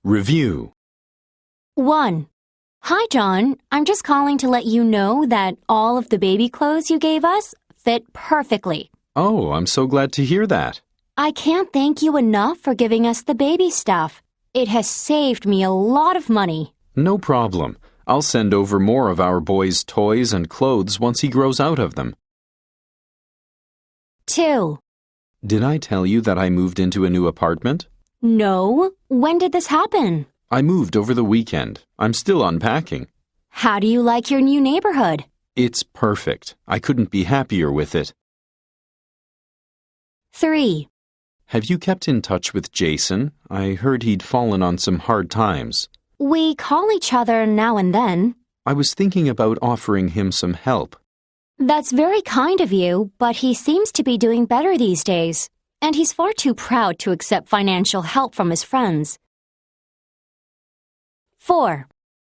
Review. 1. Hi, John. I'm just calling to let you know that all of the baby clothes you gave us fit perfectly. Oh, I'm so glad to hear that. I can't thank you enough for giving us the baby stuff. It has saved me a lot of money. No problem. I'll send over more of our boy's toys and clothes once he grows out of them. 2. Did I tell you that I moved into a new apartment? No. When did this happen? I moved over the weekend. I'm still unpacking. How do you like your new neighborhood? It's perfect. I couldn't be happier with it. 3. Have you kept in touch with Jason? I heard he'd fallen on some hard times. We call each other now and then. I was thinking about offering him some help. That's very kind of you, but he seems to be doing better these days, and he's far too proud to accept financial help from his friends. 4.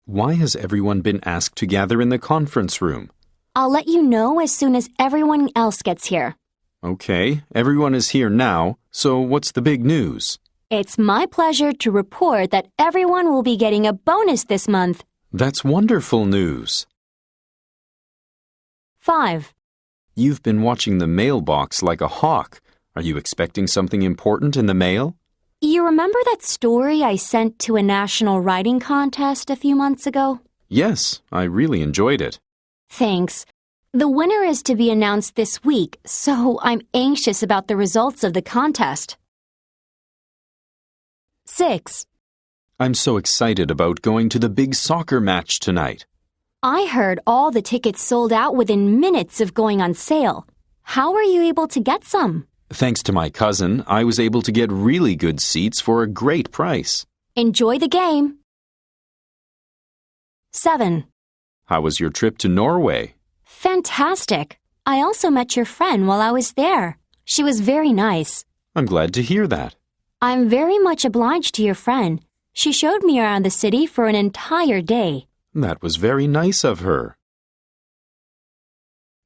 Why has everyone been asked to gather in the conference room? I'll let you know as soon as everyone else gets here. Okay, everyone is here now, so what's the big news? It's my pleasure to report that everyone will be getting a bonus this month. That's wonderful news. 5. You've been watching the mailbox like a hawk. Are you expecting something important in the mail? You remember that story I sent to a national writing contest a few months ago? Yes, I really enjoyed it. Thanks. The winner is to be announced this week, so I'm anxious about the results of the contest. 6. I'm so excited about going to the big soccer match tonight. I heard all the tickets sold out within minutes of going on sale. How were you able to get some? Thanks to my cousin, I was able to get really good seats for a great price. Enjoy the game. 7. How was your trip to Norway? Fantastic. I also met your friend while I was there. She was very nice. I'm glad to hear that. I'm very much obliged to your friend. She showed me around the city for an entire day. That was very nice of her.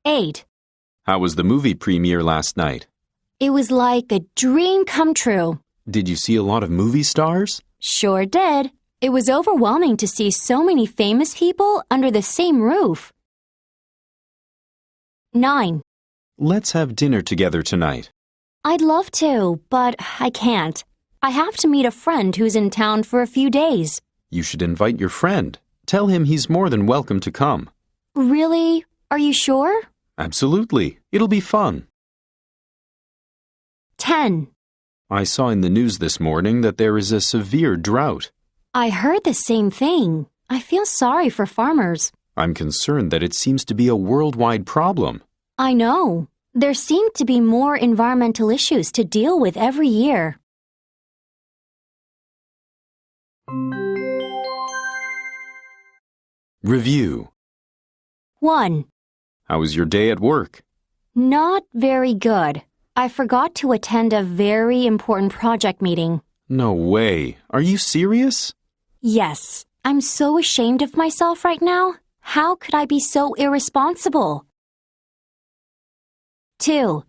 8. How was the movie premiere last night? It was like a dream come true. Did you see a lot of movie stars? Sure did. It was overwhelming to see so many famous people under the same roof. 9. Let's have dinner together tonight. I'd love to, but I can't. I have to meet a friend who's in town for a few days. You should invite your friend. Tell him he's more than welcome to come. Really? Are you sure? Absolutely. It'll be fun. 10. I saw in the news this morning that there is a severe drought. I heard the same thing. I feel sorry for farmers. I'm concerned that it seems to be a worldwide problem. I know. There seem to be more environmental issues to deal with every year. Review. 1. How was your day at work? Not very good. I forgot to attend a very important project meeting. No way. Are you serious? Yes. I'm so ashamed of myself right now. How could I be so irresponsible? 2.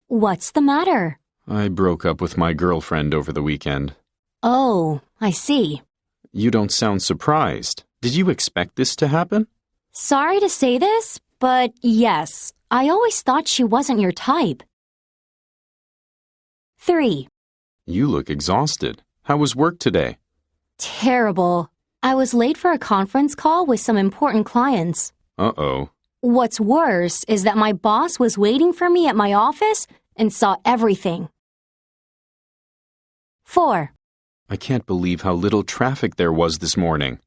What's the matter? I broke up with my girlfriend over the weekend. Oh, I see. You don't sound surprised. Did you expect this to happen? Sorry to say this, but yes, I always thought she wasn't your type. 3. You look exhausted. How was work today? Terrible. I was late for a conference call with some important clients. Uh-oh. What's worse is that my boss was waiting for me at my office and saw everything. 4. I can't believe how little traffic there was this morning.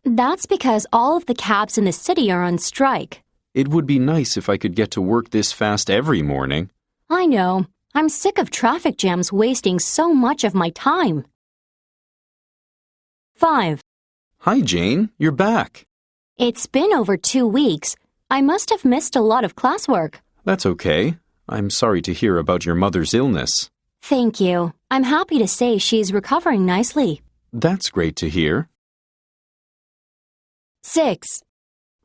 That's because all of the cabs in the city are on strike. It would be nice if I could get to work this fast every morning. I know. I'm sick of traffic jams wasting so much of my time. 5. Hi, Jane. You're back. It's been over 2 weeks. I must have missed a lot of classwork. That's okay. I'm sorry to hear about your mother's illness. Thank you. I'm happy to say she's recovering nicely. That's great to hear. 6.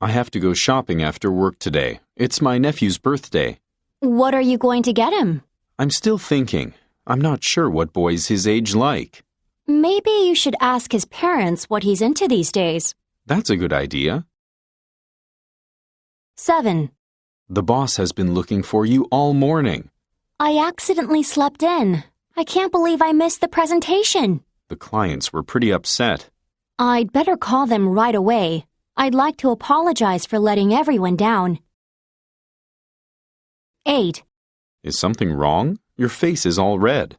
I have to go shopping after work today. It's my nephew's birthday. What are you going to get him? I'm still thinking. I'm not sure what boys his age like. Maybe you should ask his parents what he's into these days. That's a good idea. 7. The boss has been looking for you all morning. I accidentally slept in. I can't believe I missed the presentation. The clients were pretty upset. I'd better call them right away. I'd like to apologize for letting everyone down. 8. Is something wrong? Your face is all red.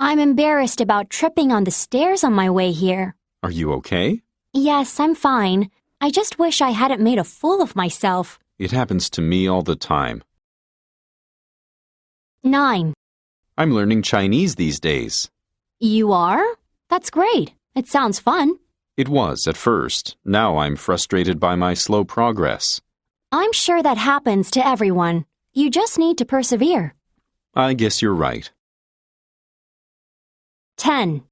I'm embarrassed about tripping on the stairs on my way here. Are you okay? Yes, I'm fine. I just wish I hadn't made a fool of myself. It happens to me all the time. 9. I'm learning Chinese these days. You are? That's great. It sounds fun. It was at first. Now I'm frustrated by my slow progress. I'm sure that happens to everyone. You just need to persevere. I guess you're right. 10.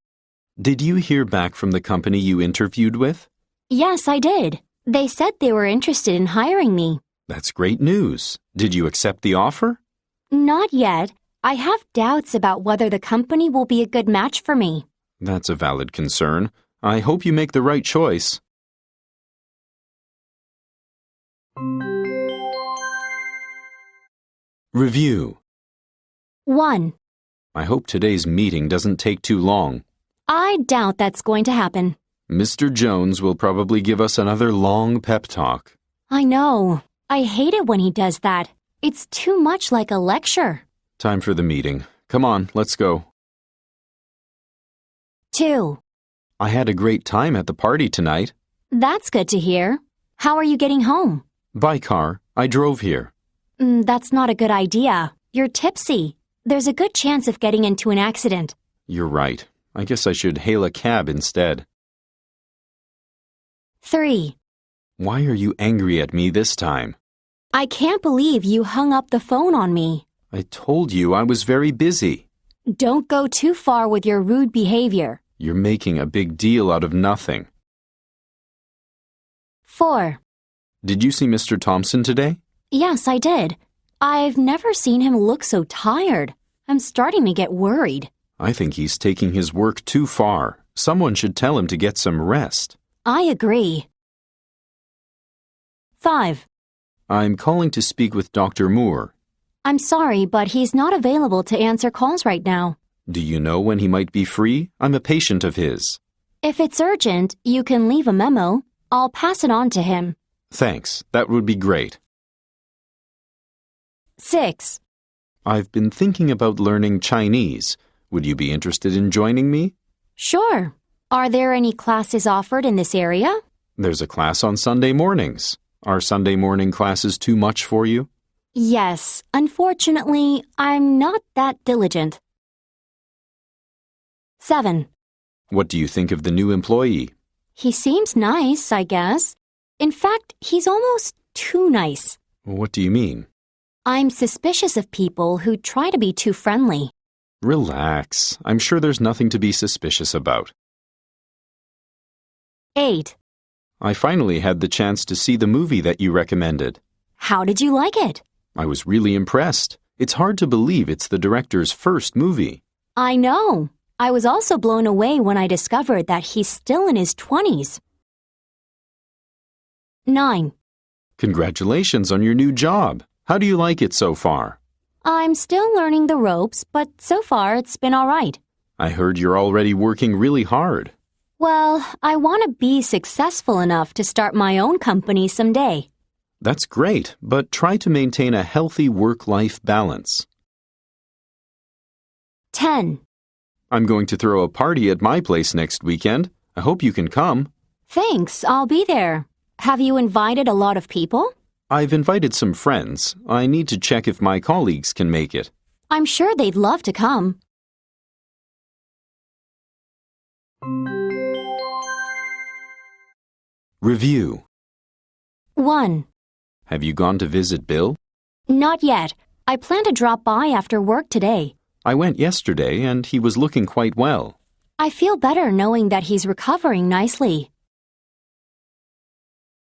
Did you hear back from the company you interviewed with? Yes, I did. They said they were interested in hiring me. That's great news. Did you accept the offer? Not yet. I have doubts about whether the company will be a good match for me. That's a valid concern. I hope you make the right choice. Review. 1. I hope today's meeting doesn't take too long. I doubt that's going to happen. Mr. Jones will probably give us another long pep talk. I know. I hate it when he does that. It's too much like a lecture. Time for the meeting. Come on, let's go. 2. I had a great time at the party tonight. That's good to hear. How are you getting home? By car. I drove here. That's not a good idea. You're tipsy. There's a good chance of getting into an accident. You're right. I guess I should hail a cab instead. 3. Why are you angry at me this time? I can't believe you hung up the phone on me. I told you I was very busy. Don't go too far with your rude behavior. You're making a big deal out of nothing. 4. Did you see Mr. Thompson today? Yes, I did. I've never seen him look so tired. I'm starting to get worried. I think he's taking his work too far. Someone should tell him to get some rest. I agree. 5. I'm calling to speak with Dr. Moore. I'm sorry, but he's not available to answer calls right now. Do you know when he might be free? I'm a patient of his. If it's urgent, you can leave a memo. I'll pass it on to him. Thanks. That would be great. 6. I've been thinking about learning Chinese. Would you be interested in joining me? Sure. Are there any classes offered in this area? There's a class on Sunday mornings. Are Sunday morning classes too much for you? Yes. Unfortunately, I'm not that diligent. 7. What do you think of the new employee? He seems nice, I guess. In fact, he's almost too nice. What do you mean? I'm suspicious of people who try to be too friendly. Relax. I'm sure there's nothing to be suspicious about. 8. I finally had the chance to see the movie that you recommended. How did you like it? I was really impressed. It's hard to believe it's the director's first movie. I know. I was also blown away when I discovered that he's still in his 20s. 9. Congratulations on your new job. How do you like it so far? I'm still learning the ropes, but so far it's been all right. I heard you're already working really hard. Well, I want to be successful enough to start my own company someday. That's great, but try to maintain a healthy work-life balance. 10. I'm going to throw a party at my place next weekend. I hope you can come. Thanks, I'll be there. Have you invited a lot of people? I've invited some friends. I need to check if my colleagues can make it. I'm sure they'd love to come. Review. 1. Have you gone to visit Bill? Not yet. I plan to drop by after work today. I went yesterday and he was looking quite well. I feel better knowing that he's recovering nicely.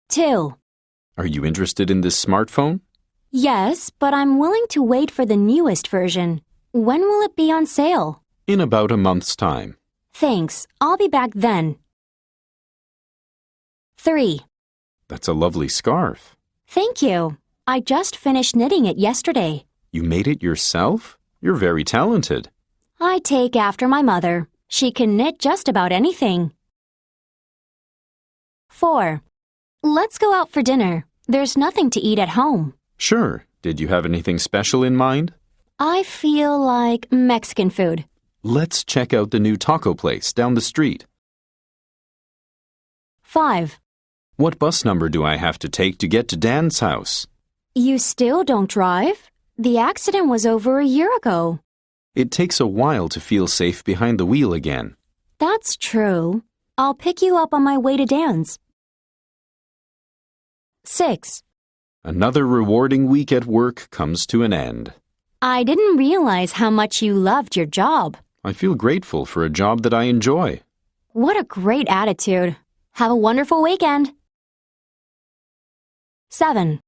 2. Are you interested in this smartphone? Yes, but I'm willing to wait for the newest version. When will it be on sale? In about a month's time. Thanks. I'll be back then. 3. That's a lovely scarf. Thank you. I just finished knitting it yesterday. You made it yourself? You're very talented. I take after my mother. She can knit just about anything. 4. Let's go out for dinner. There's nothing to eat at home. Sure. Did you have anything special in mind? I feel like Mexican food. Let's check out the new taco place down the street. 5. What bus number do I have to take to get to Dan's house? You still don't drive? The accident was over a year ago. It takes a while to feel safe behind the wheel again. That's true. I'll pick you up on my way to Dan's. 6. Another rewarding week at work comes to an end. I didn't realize how much you loved your job. I feel grateful for a job that I enjoy. What a great attitude. Have a wonderful weekend. 7.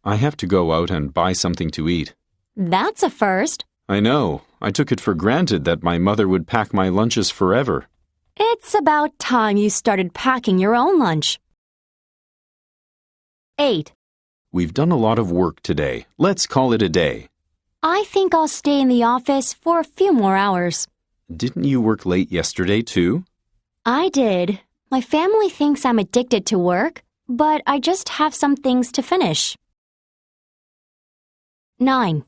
I have to go out and buy something to eat. That's a first. I know. I took it for granted that my mother would pack my lunches forever. It's about time you started packing your own lunch. 8. We've done a lot of work today. Let's call it a day. I think I'll stay in the office for a few more hours. Didn't you work late yesterday, too? I did. My family thinks I'm addicted to work, but I just have some things to finish. 9.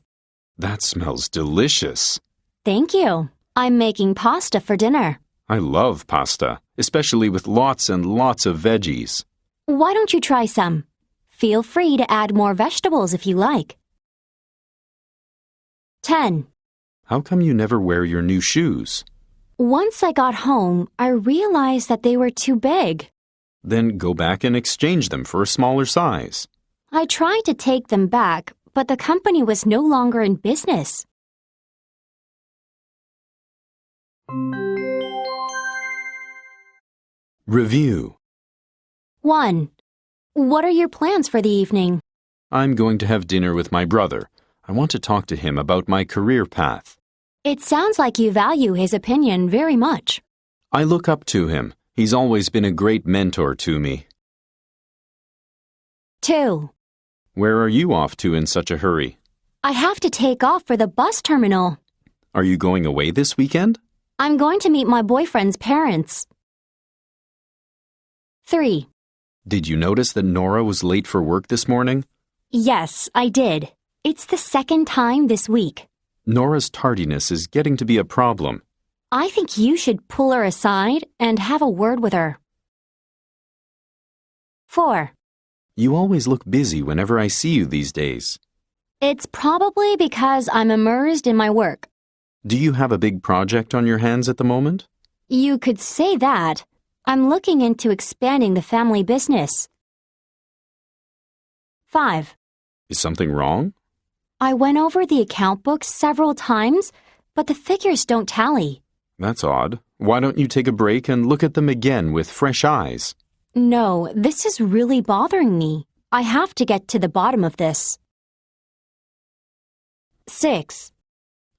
That smells delicious. Thank you. I'm making pasta for dinner. I love pasta, especially with lots and lots of veggies. Why don't you try some? Feel free to add more vegetables if you like. 10. How come you never wear your new shoes? Once I got home, I realized that they were too big. Then go back and exchange them for a smaller size. I tried to take them back, but the company was no longer in business. Review. 1. What are your plans for the evening? I'm going to have dinner with my brother. I want to talk to him about my career path. It sounds like you value his opinion very much. I look up to him. He's always been a great mentor to me. 2. Where are you off to in such a hurry? I have to take off for the bus terminal. Are you going away this weekend? I'm going to meet my boyfriend's parents. 3. Did you notice that Nora was late for work this morning? Yes, I did. It's the second time this week. Nora's tardiness is getting to be a problem. I think you should pull her aside and have a word with her. 4. You always look busy whenever I see you these days. It's probably because I'm immersed in my work. Do you have a big project on your hands at the moment? You could say that. I'm looking into expanding the family business. 5. Is something wrong? I went over the account books several times, but the figures don't tally. That's odd. Why don't you take a break and look at them again with fresh eyes? No, this is really bothering me. I have to get to the bottom of this. 6.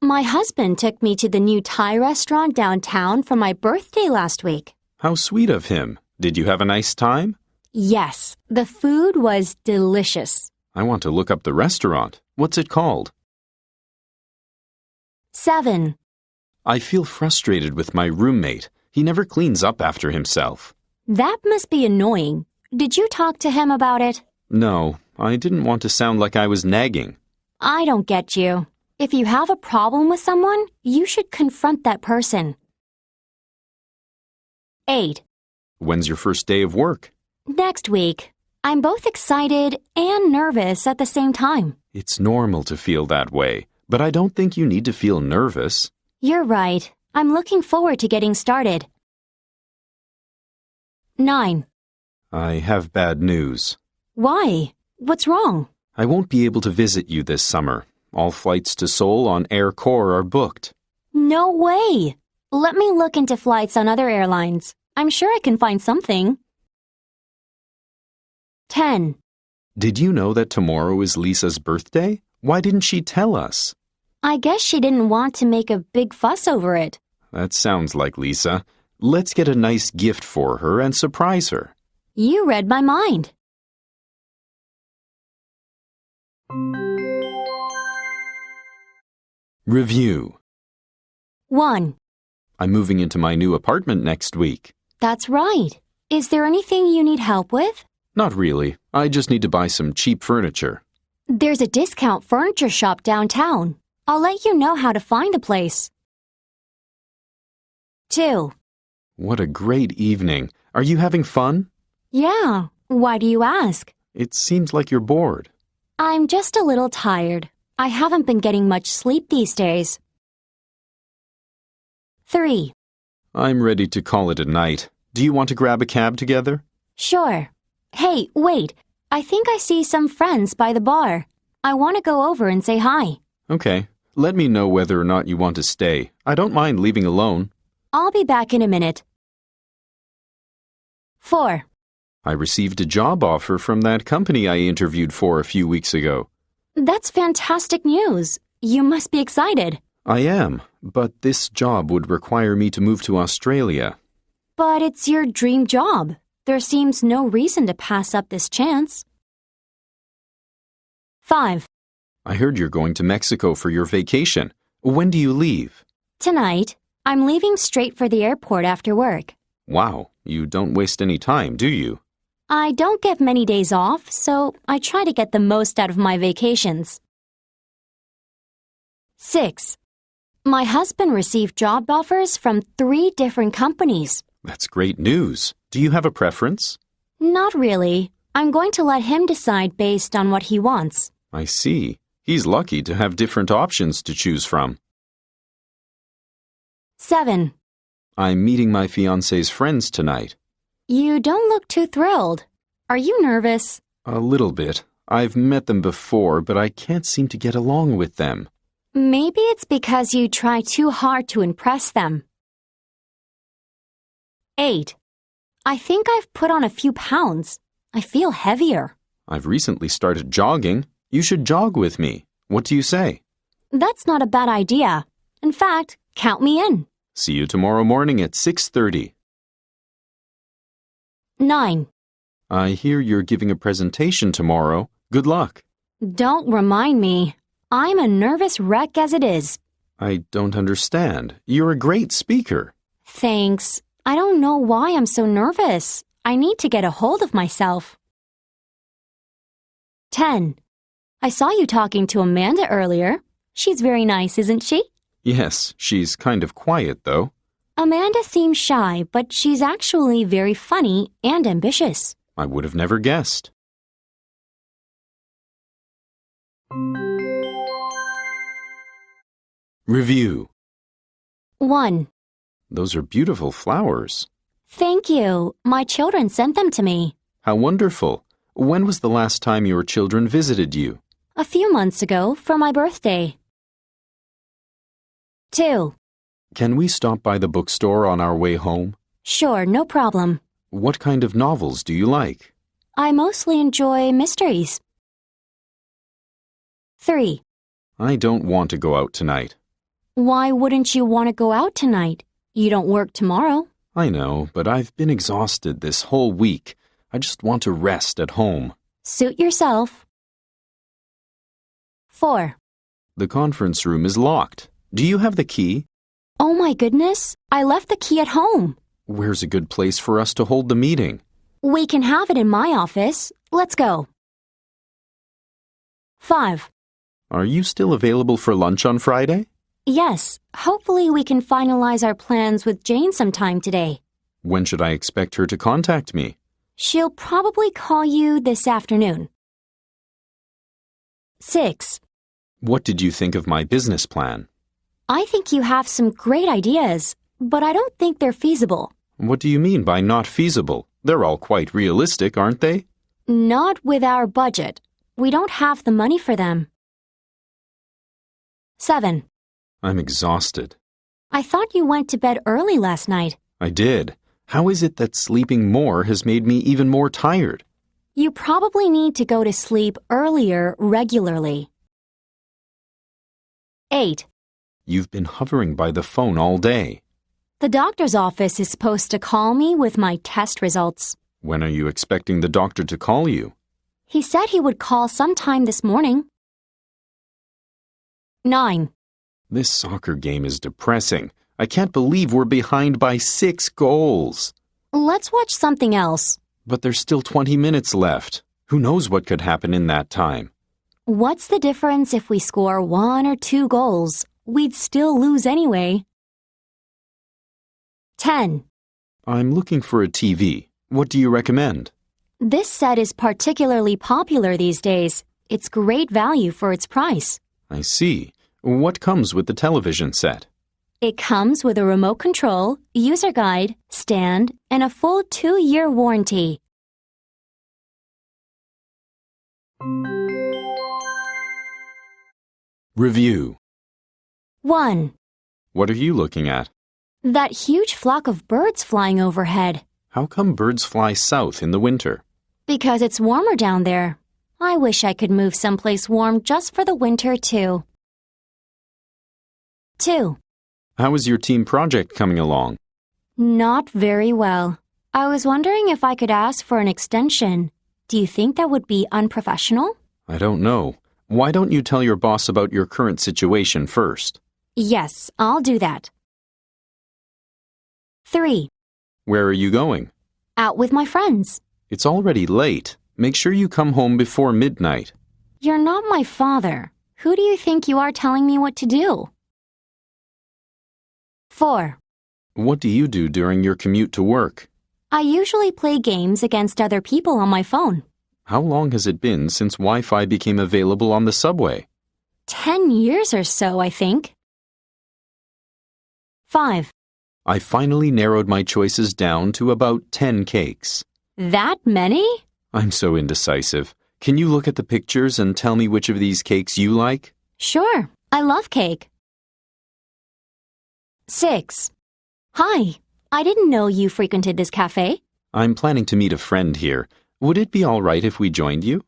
My husband took me to the new Thai restaurant downtown for my birthday last week. How sweet of him. Did you have a nice time? Yes, the food was delicious. I want to look up the restaurant. What's it called? 7. I feel frustrated with my roommate. He never cleans up after himself. That must be annoying. Did you talk to him about it? No, I didn't want to sound like I was nagging. I don't get you. If you have a problem with someone, you should confront that person. 8. When's your first day of work? Next week. I'm both excited and nervous at the same time. It's normal to feel that way, but I don't think you need to feel nervous. You're right. I'm looking forward to getting started. 9. I have bad news. Why? What's wrong? I won't be able to visit you this summer. All flights to Seoul on Air Corps are booked. No way! Let me look into flights on other airlines. I'm sure I can find something. 10. Did you know that tomorrow is Lisa's birthday? Why didn't she tell us? I guess she didn't want to make a big fuss over it. That sounds like Lisa. Let's get a nice gift for her and surprise her. You read my mind. Review. 1. I'm moving into my new apartment next week. That's right. Is there anything you need help with? Not really. I just need to buy some cheap furniture. There's a discount furniture shop downtown. I'll let you know how to find the place. 2. What a great evening. Are you having fun? Yeah. Why do you ask? It seems like you're bored. I'm just a little tired. I haven't been getting much sleep these days. 3. I'm ready to call it a night. Do you want to grab a cab together? Sure. Hey, wait. I think I see some friends by the bar. I want to go over and say hi. Okay. Let me know whether or not you want to stay. I don't mind leaving alone. I'll be back in a minute. 4. I received a job offer from that company I interviewed for a few weeks ago. That's fantastic news. You must be excited. I am, but this job would require me to move to Australia. But it's your dream job. There seems no reason to pass up this chance. 5. I heard you're going to Mexico for your vacation. When do you leave? Tonight, I'm leaving straight for the airport after work. Wow, you don't waste any time, do you? I don't get many days off, so I try to get the most out of my vacations. 6. My husband received job offers from 3 different companies. That's great news. Do you have a preference? Not really. I'm going to let him decide based on what he wants. I see. He's lucky to have different options to choose from. 7. I'm meeting my fiancé's friends tonight. You don't look too thrilled. Are you nervous? A little bit. I've met them before, but I can't seem to get along with them. Maybe it's because you try too hard to impress them. 8. I think I've put on a few pounds. I feel heavier. I've recently started jogging. You should jog with me. What do you say? That's not a bad idea. In fact, count me in. See you tomorrow morning at 6:30. 9. I hear you're giving a presentation tomorrow. Good luck. Don't remind me. I'm a nervous wreck as it is. I don't understand. You're a great speaker. Thanks. I don't know why I'm so nervous. I need to get a hold of myself. 10. I saw you talking to Amanda earlier. She's very nice, isn't she? Yes, she's kind of quiet, though. Amanda seems shy, but she's actually very funny and ambitious. I would have never guessed. Review. 1. Those are beautiful flowers. Thank you. My children sent them to me. How wonderful. When was the last time your children visited you? A few months ago for my birthday. 2. Can we stop by the bookstore on our way home? Sure, no problem. What kind of novels do you like? I mostly enjoy mysteries. 3. I don't want to go out tonight. Why wouldn't you want to go out tonight? You don't work tomorrow. I know, but I've been exhausted this whole week. I just want to rest at home. Suit yourself. 4. The conference room is locked. Do you have the key? Oh my goodness, I left the key at home. Where's a good place for us to hold the meeting? We can have it in my office. Let's go. 5. Are you still available for lunch on Friday? Yes, hopefully we can finalize our plans with Jane sometime today. When should I expect her to contact me? She'll probably call you this afternoon. 6. What did you think of my business plan? I think you have some great ideas, but I don't think they're feasible. What do you mean by not feasible? They're all quite realistic, aren't they? Not with our budget. We don't have the money for them. 7. I'm exhausted. I thought you went to bed early last night. I did. How is it that sleeping more has made me even more tired? You probably need to go to sleep earlier regularly. 8. You've been hovering by the phone all day. The doctor's office is supposed to call me with my test results. When are you expecting the doctor to call you? He said he would call sometime this morning. 9. This soccer game is depressing. I can't believe we're behind by 6 goals. Let's watch something else. But there's still 20 minutes left. Who knows what could happen in that time? What's the difference if we score 1 or 2 goals? We'd still lose anyway. 10. I'm looking for a TV. What do you recommend? This set is particularly popular these days. It's great value for its price. I see. What comes with the television set? It comes with a remote control, user guide, stand, and a full 2-year warranty. Review. 1. What are you looking at? That huge flock of birds flying overhead. How come birds fly south in the winter? Because it's warmer down there. I wish I could move someplace warm just for the winter, too. 2. How is your team project coming along? Not very well. I was wondering if I could ask for an extension. Do you think that would be unprofessional? I don't know. Why don't you tell your boss about your current situation first? Yes, I'll do that. 3. Where are you going? Out with my friends. It's already late. Make sure you come home before midnight. You're not my father. Who do you think you are telling me what to do? 4. What do you do during your commute to work? I usually play games against other people on my phone. How long has it been since Wi-Fi became available on the subway? 10 years or so, I think. 5. I finally narrowed my choices down to about 10 cakes. That many? I'm so indecisive. Can you look at the pictures and tell me which of these cakes you like? Sure, I love cake. 6. Hi, I didn't know you frequented this cafe. I'm planning to meet a friend here. Would it be all right if we joined you?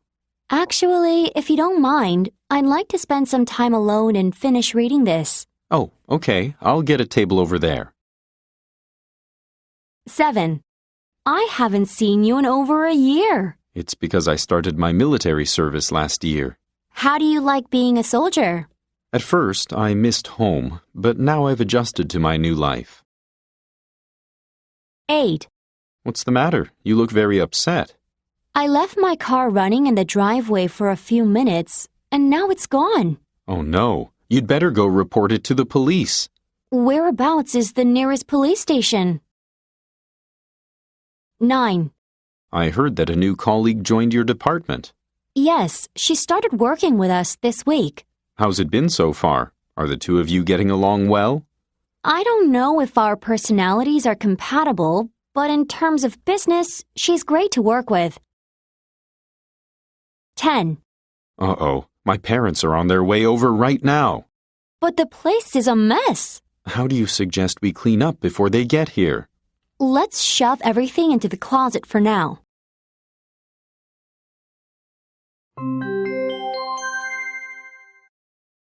Actually, if you don't mind, I'd like to spend some time alone and finish reading this. Oh, okay. I'll get a table over there. 7. I haven't seen you in over a year. It's because I started my military service last year. How do you like being a soldier? At first, I missed home, but now I've adjusted to my new life. 8. What's the matter? You look very upset. I left my car running in the driveway for a few minutes, and now it's gone. Oh no, you'd better go report it to the police. Whereabouts is the nearest police station? 9. I heard that a new colleague joined your department. Yes, she started working with us this week. How's it been so far? Are the two of you getting along well? I don't know if our personalities are compatible, but in terms of business, she's great to work with. 10. Uh-oh, my parents are on their way over right now. But the place is a mess. How do you suggest we clean up before they get here? Let's shove everything into the closet for now.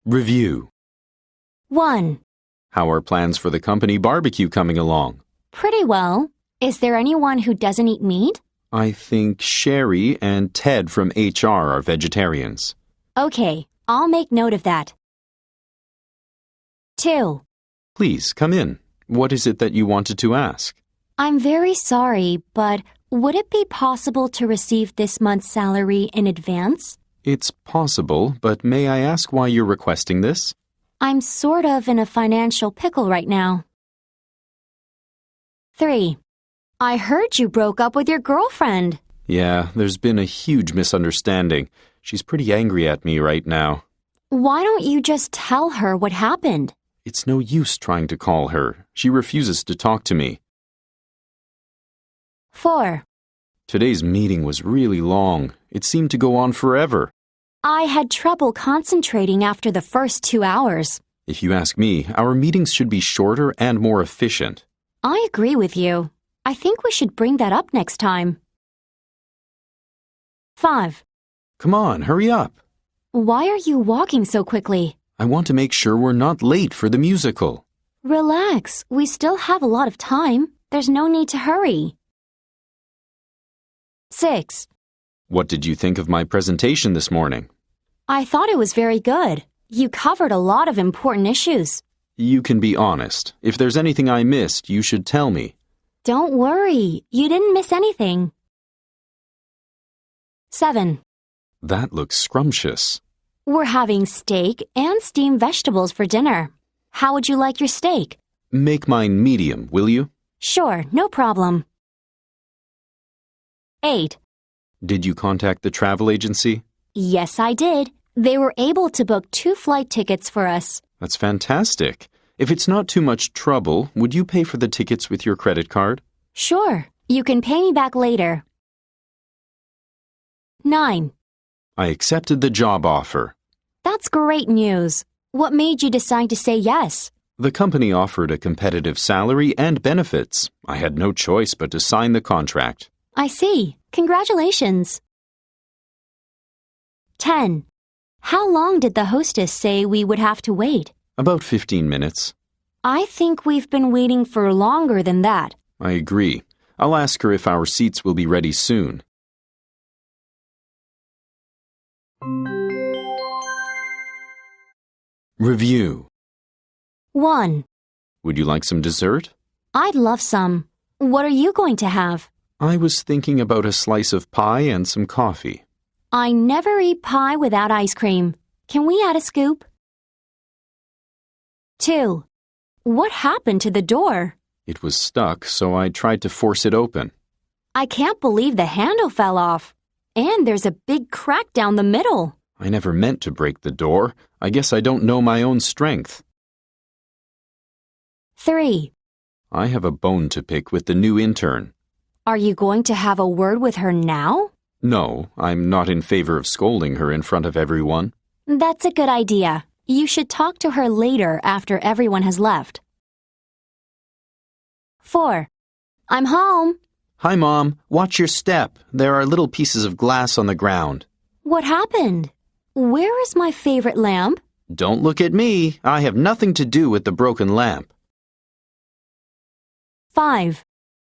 Review. 1. How are plans for the company barbecue coming along? Pretty well. Is there anyone who doesn't eat meat? I think Sherry and Ted from HR are vegetarians. Okay, I'll make note of that. 2. Please, come in. What is it that you wanted to ask? I'm very sorry, but would it be possible to receive this month's salary in advance? It's possible, but may I ask why you're requesting this? I'm sort of in a financial pickle right now. 3. I heard you broke up with your girlfriend. Yeah, there's been a huge misunderstanding. She's pretty angry at me right now. Why don't you just tell her what happened? It's no use trying to call her. She refuses to talk to me. 4. Today's meeting was really long. It seemed to go on forever. I had trouble concentrating after the first 2 hours. If you ask me, our meetings should be shorter and more efficient. I agree with you. I think we should bring that up next time. 5. Come on, hurry up. Why are you walking so quickly? I want to make sure we're not late for the musical. Relax. We still have a lot of time. There's no need to hurry. 6. What did you think of my presentation this morning? I thought it was very good. You covered a lot of important issues. You can be honest. If there's anything I missed, you should tell me. Don't worry. You didn't miss anything. 7. That looks scrumptious. We're having steak and steamed vegetables for dinner. How would you like your steak? Make mine medium, will you? Sure, no problem. 8. Did you contact the travel agency? Yes, I did. They were able to book 2 flight tickets for us. That's fantastic. If it's not too much trouble, would you pay for the tickets with your credit card? Sure, you can pay me back later. 9. I accepted the job offer. That's great news. What made you decide to say yes? The company offered a competitive salary and benefits. I had no choice but to sign the contract. I see. Congratulations. 10. How long did the hostess say we would have to wait? About 15 minutes. I think we've been waiting for longer than that. I agree. I'll ask her if our seats will be ready soon. Review. 1. Would you like some dessert? I'd love some. What are you going to have? I was thinking about a slice of pie and some coffee. I never eat pie without ice cream. Can we add a scoop? 2. What happened to the door? It was stuck, so I tried to force it open. I can't believe the handle fell off. And there's a big crack down the middle. I never meant to break the door. I guess I don't know my own strength. 3. I have a bone to pick with the new intern. Are you going to have a word with her now? No, I'm not in favor of scolding her in front of everyone. That's a good idea. You should talk to her later after everyone has left. 4. I'm home. Hi, Mom. Watch your step. There are little pieces of glass on the ground. What happened? Where is my favorite lamp? Don't look at me. I have nothing to do with the broken lamp. 5.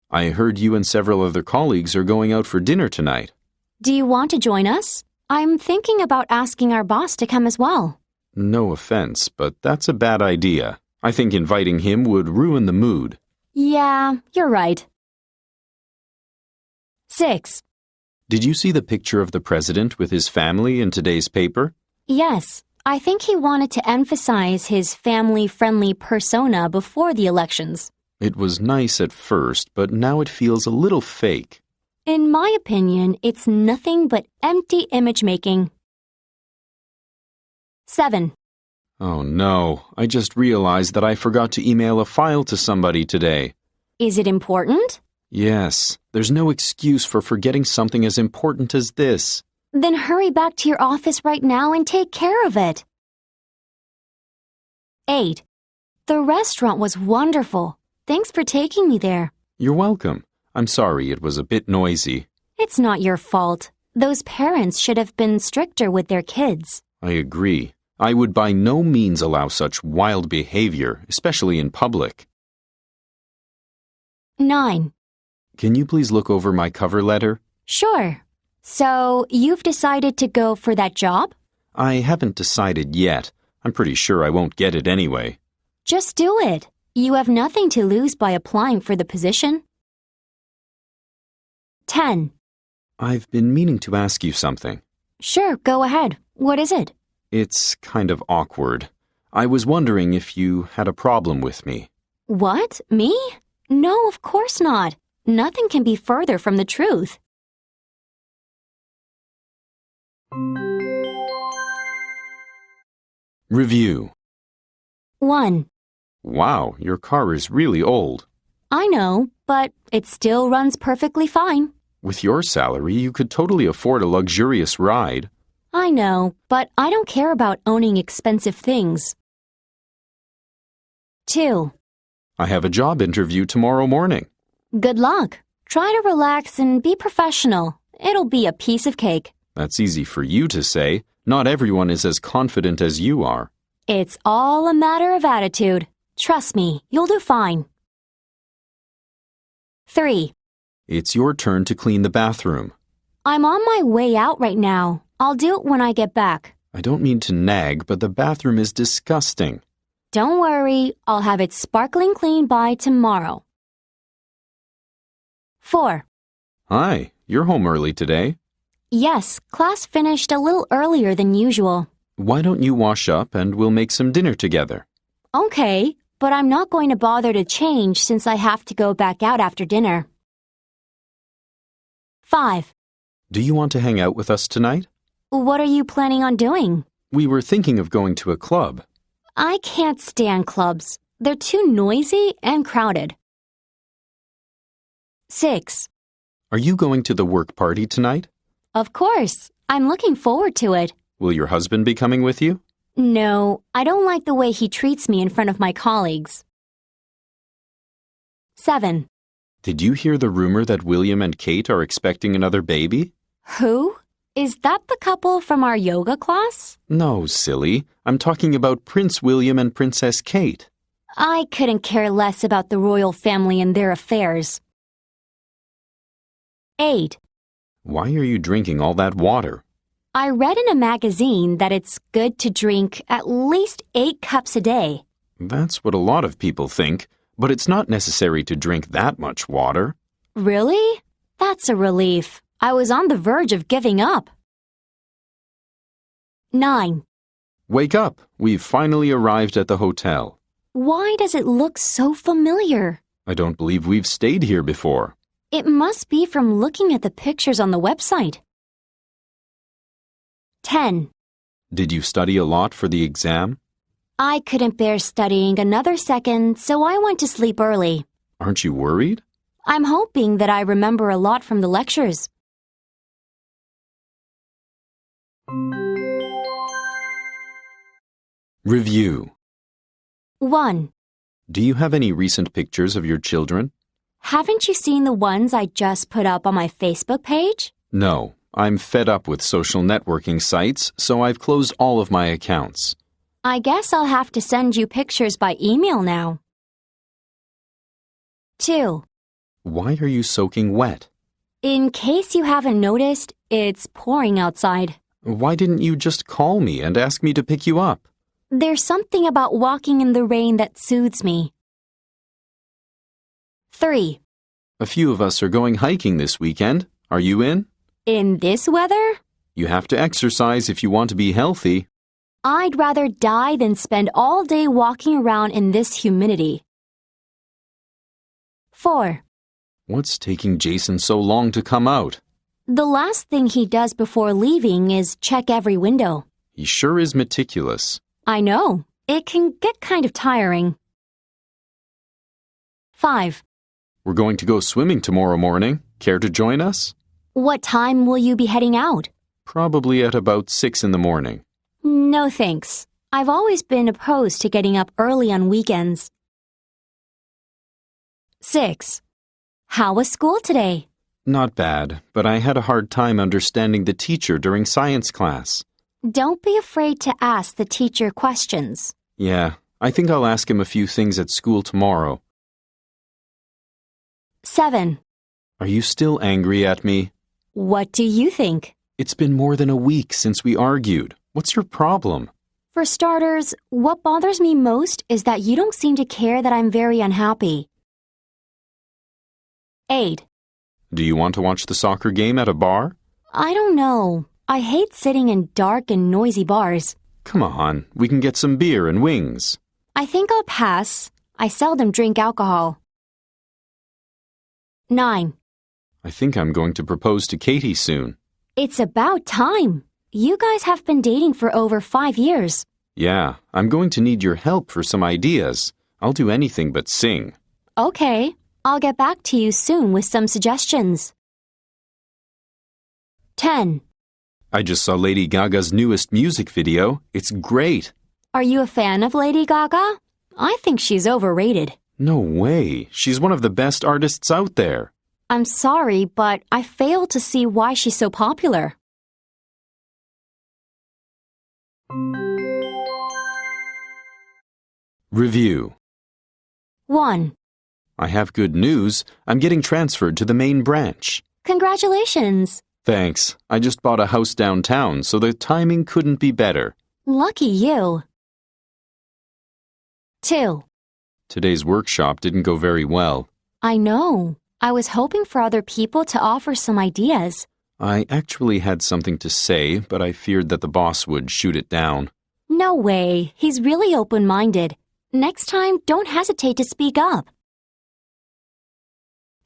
I heard you and several other colleagues are going out for dinner tonight. Do you want to join us? I'm thinking about asking our boss to come as well. No offense, but that's a bad idea. I think inviting him would ruin the mood. Yeah, you're right. 6. Did you see the picture of the president with his family in today's paper? Yes, I think he wanted to emphasize his family-friendly persona before the elections. It was nice at first, but now it feels a little fake. In my opinion, it's nothing but empty image-making. 7. Oh no, I just realized that I forgot to email a file to somebody today. Is it important? Yes, there's no excuse for forgetting something as important as this. Then hurry back to your office right now and take care of it. 8. The restaurant was wonderful. Thanks for taking me there. You're welcome. I'm sorry it was a bit noisy. It's not your fault. Those parents should have been stricter with their kids. I agree. I would by no means allow such wild behavior, especially in public. 9. Can you please look over my cover letter? Sure. So, you've decided to go for that job? I haven't decided yet. I'm pretty sure I won't get it anyway. Just do it. You have nothing to lose by applying for the position. 10. I've been meaning to ask you something. Sure, go ahead. What is it? It's kind of awkward. I was wondering if you had a problem with me. What? Me? No, of course not. Nothing can be further from the truth. Review. 1. Wow, your car is really old. I know, but it still runs perfectly fine. With your salary, you could totally afford a luxurious ride. I know, but I don't care about owning expensive things. 2. I have a job interview tomorrow morning. Good luck. Try to relax and be professional. It'll be a piece of cake. That's easy for you to say. Not everyone is as confident as you are. It's all a matter of attitude. Trust me, you'll do fine. 3. It's your turn to clean the bathroom. I'm on my way out right now. I'll do it when I get back. I don't mean to nag, but the bathroom is disgusting. Don't worry, I'll have it sparkling clean by tomorrow. 4. Hi, you're home early today. Yes, class finished a little earlier than usual. Why don't you wash up and we'll make some dinner together? Okay, but I'm not going to bother to change since I have to go back out after dinner. 5. Do you want to hang out with us tonight? What are you planning on doing? We were thinking of going to a club. I can't stand clubs. They're too noisy and crowded. 6. Are you going to the work party tonight? Of course. I'm looking forward to it. Will your husband be coming with you? No, I don't like the way he treats me in front of my colleagues. 7. Did you hear the rumor that William and Kate are expecting another baby? Who? Is that the couple from our yoga class? No, silly. I'm talking about Prince William and Princess Kate. I couldn't care less about the royal family and their affairs. 8. Why are you drinking all that water? I read in a magazine that it's good to drink at least 8 cups a day. That's what a lot of people think, but it's not necessary to drink that much water. Really? That's a relief. I was on the verge of giving up. 9. Wake up. We've finally arrived at the hotel. Why does it look so familiar? I don't believe we've stayed here before. It must be from looking at the pictures on the website. 10. Did you study a lot for the exam? I couldn't bear studying another second, so I went to sleep early. Aren't you worried? I'm hoping that I remember a lot from the lectures. Review. 1. Do you have any recent pictures of your children? Haven't you seen the ones I just put up on my Facebook page? No. I'm fed up with social networking sites, so I've closed all of my accounts. I guess I'll have to send you pictures by email now. 2. Why are you soaking wet? In case you haven't noticed, it's pouring outside. Why didn't you just call me and ask me to pick you up? There's something about walking in the rain that soothes me. 3. A few of us are going hiking this weekend. Are you in? In this weather? You have to exercise if you want to be healthy. I'd rather die than spend all day walking around in this humidity. 4. What's taking Jason so long to come out? The last thing he does before leaving is check every window. He sure is meticulous. I know. It can get kind of tiring. 5. We're going to go swimming tomorrow morning. Care to join us? What time will you be heading out? Probably at about 6 in the morning. No thanks. I've always been opposed to getting up early on weekends. 6. How was school today? Not bad, but I had a hard time understanding the teacher during science class. Don't be afraid to ask the teacher questions. Yeah, I think I'll ask him a few things at school tomorrow. 7. Are you still angry at me? What do you think? It's been more than a week since we argued. What's your problem? For starters, what bothers me most is that you don't seem to care that I'm very unhappy. 8. Do you want to watch the soccer game at a bar? I don't know. I hate sitting in dark and noisy bars. Come on, we can get some beer and wings. I think I'll pass. I seldom drink alcohol. 9. I think I'm going to propose to Katie soon. It's about time. You guys have been dating for over 5 years. Yeah, I'm going to need your help for some ideas. I'll do anything but sing. Okay, I'll get back to you soon with some suggestions. 10. I just saw Lady Gaga's newest music video. It's great. Are you a fan of Lady Gaga? I think she's overrated. No way. She's one of the best artists out there. I'm sorry, but I fail to see why she's so popular. Review. 1. I have good news. I'm getting transferred to the main branch. Congratulations. Thanks. I just bought a house downtown, so the timing couldn't be better. Lucky you. 2. Today's workshop didn't go very well. I know. I was hoping for other people to offer some ideas. I actually had something to say, but I feared that the boss would shoot it down. No way. He's really open-minded. Next time, don't hesitate to speak up.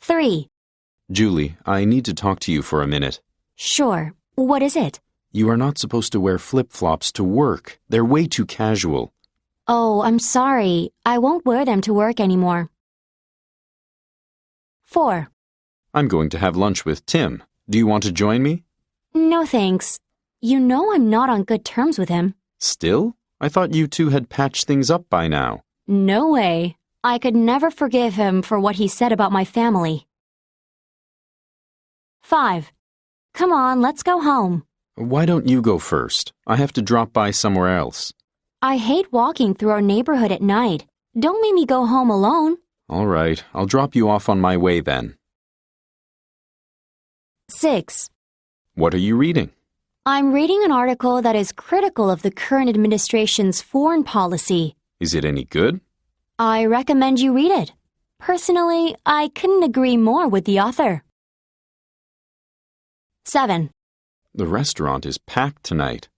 3. Julie, I need to talk to you for a minute. Sure. What is it? You are not supposed to wear flip-flops to work. They're way too casual. Oh, I'm sorry. I won't wear them to work anymore. 4. I'm going to have lunch with Tim. Do you want to join me? No thanks. You know I'm not on good terms with him. Still? I thought you two had patched things up by now. No way. I could never forgive him for what he said about my family. 5. Come on, let's go home. Why don't you go first? I have to drop by somewhere else. I hate walking through our neighborhood at night. Don't make me go home alone. All right, I'll drop you off on my way then. 6. What are you reading? I'm reading an article that is critical of the current administration's foreign policy. Is it any good? I recommend you read it. Personally, I couldn't agree more with the author. 7. The restaurant is packed tonight.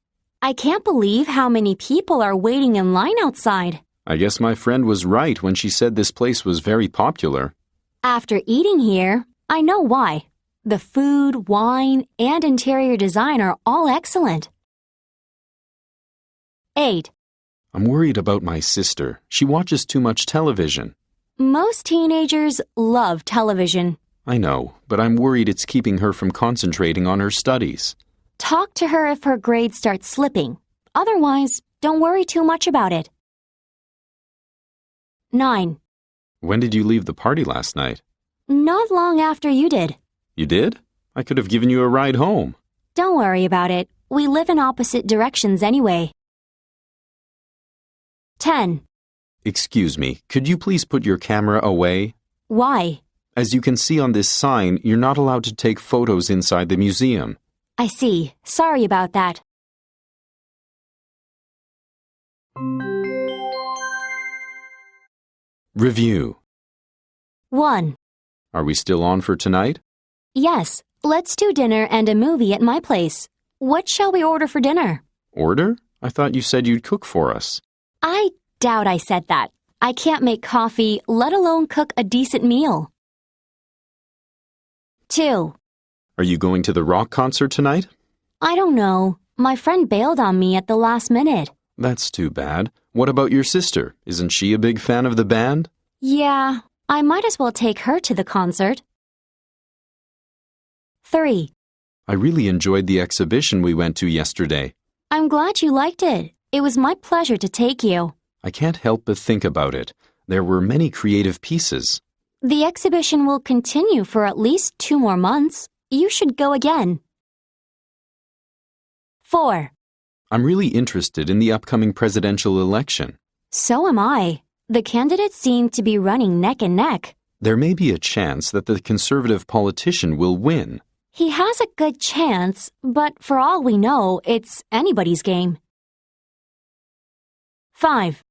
I can't believe how many people are waiting in line outside. I guess my friend was right when she said this place was very popular. After eating here, I know why. The food, wine, and interior design are all excellent. 8. I'm worried about my sister. She watches too much television. Most teenagers love television. I know, but I'm worried it's keeping her from concentrating on her studies. Talk to her if her grades start slipping. Otherwise, don't worry too much about it. 9. When did you leave the party last night? Not long after you did. You did? I could have given you a ride home. Don't worry about it. We live in opposite directions anyway. 10. Excuse me, could you please put your camera away? Why? As you can see on this sign, you're not allowed to take photos inside the museum. I see. Sorry about that. Review. 1. Are we still on for tonight? Yes, let's do dinner and a movie at my place. What shall we order for dinner? Order? I thought you said you'd cook for us. I doubt I said that. I can't make coffee, let alone cook a decent meal. 2. Are you going to the rock concert tonight? I don't know. My friend bailed on me at the last minute. That's too bad. What about your sister? Isn't she a big fan of the band? Yeah, I might as well take her to the concert. 3. I really enjoyed the exhibition we went to yesterday. I'm glad you liked it. It was my pleasure to take you. I can't help but think about it. There were many creative pieces. The exhibition will continue for at least 2 more months. You should go again. 4. I'm really interested in the upcoming presidential election. So am I. The candidates seem to be running neck and neck. There may be a chance that the conservative politician will win. He has a good chance, but for all we know, it's anybody's game. 5.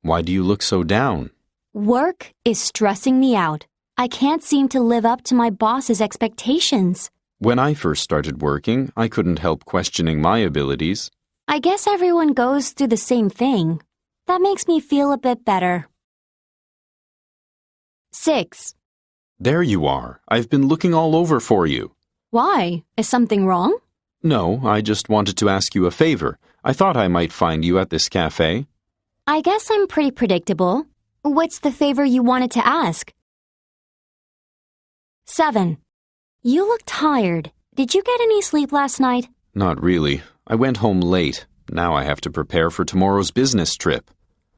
Why do you look so down? Work is stressing me out. I can't seem to live up to my boss's expectations. When I first started working, I couldn't help questioning my abilities. I guess everyone goes through the same thing. That makes me feel a bit better. 6. There you are. I've been looking all over for you. Why? Is something wrong? No, I just wanted to ask you a favor. I thought I might find you at this cafe. I guess I'm pretty predictable. What's the favor you wanted to ask? 7. You look tired. Did you get any sleep last night? Not really. I went home late. Now I have to prepare for tomorrow's business trip.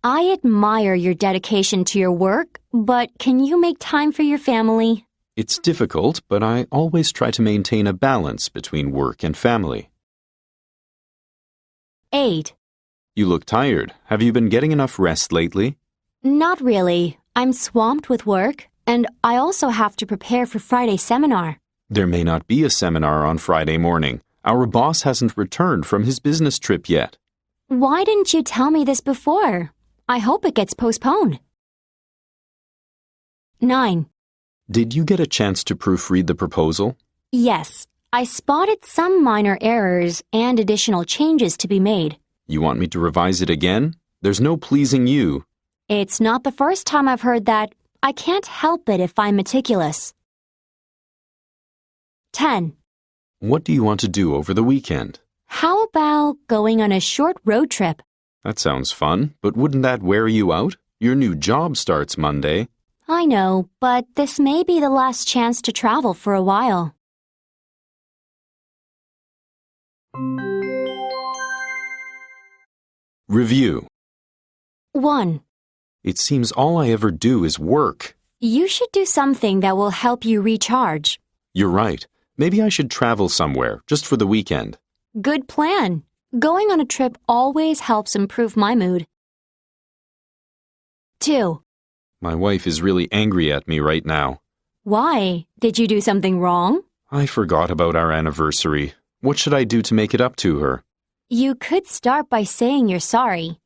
I admire your dedication to your work, but can you make time for your family? It's difficult, but I always try to maintain a balance between work and family. 8. You look tired. Have you been getting enough rest lately? Not really. I'm swamped with work, and I also have to prepare for Friday's seminar. There may not be a seminar on Friday morning. Our boss hasn't returned from his business trip yet. Why didn't you tell me this before? I hope it gets postponed. 9. Did you get a chance to proofread the proposal? Yes, I spotted some minor errors and additional changes to be made. You want me to revise it again? There's no pleasing you. It's not the first time I've heard that. I can't help it if I'm meticulous. 10. What do you want to do over the weekend? How about going on a short road trip? That sounds fun, but wouldn't that wear you out? Your new job starts Monday. I know, but this may be the last chance to travel for a while. Review. 1. It seems all I ever do is work. You should do something that will help you recharge. You're right. Maybe I should travel somewhere, just for the weekend. Good plan. Going on a trip always helps improve my mood. 2. My wife is really angry at me right now. Why? Did you do something wrong? I forgot about our anniversary. What should I do to make it up to her? You could start by saying you're sorry.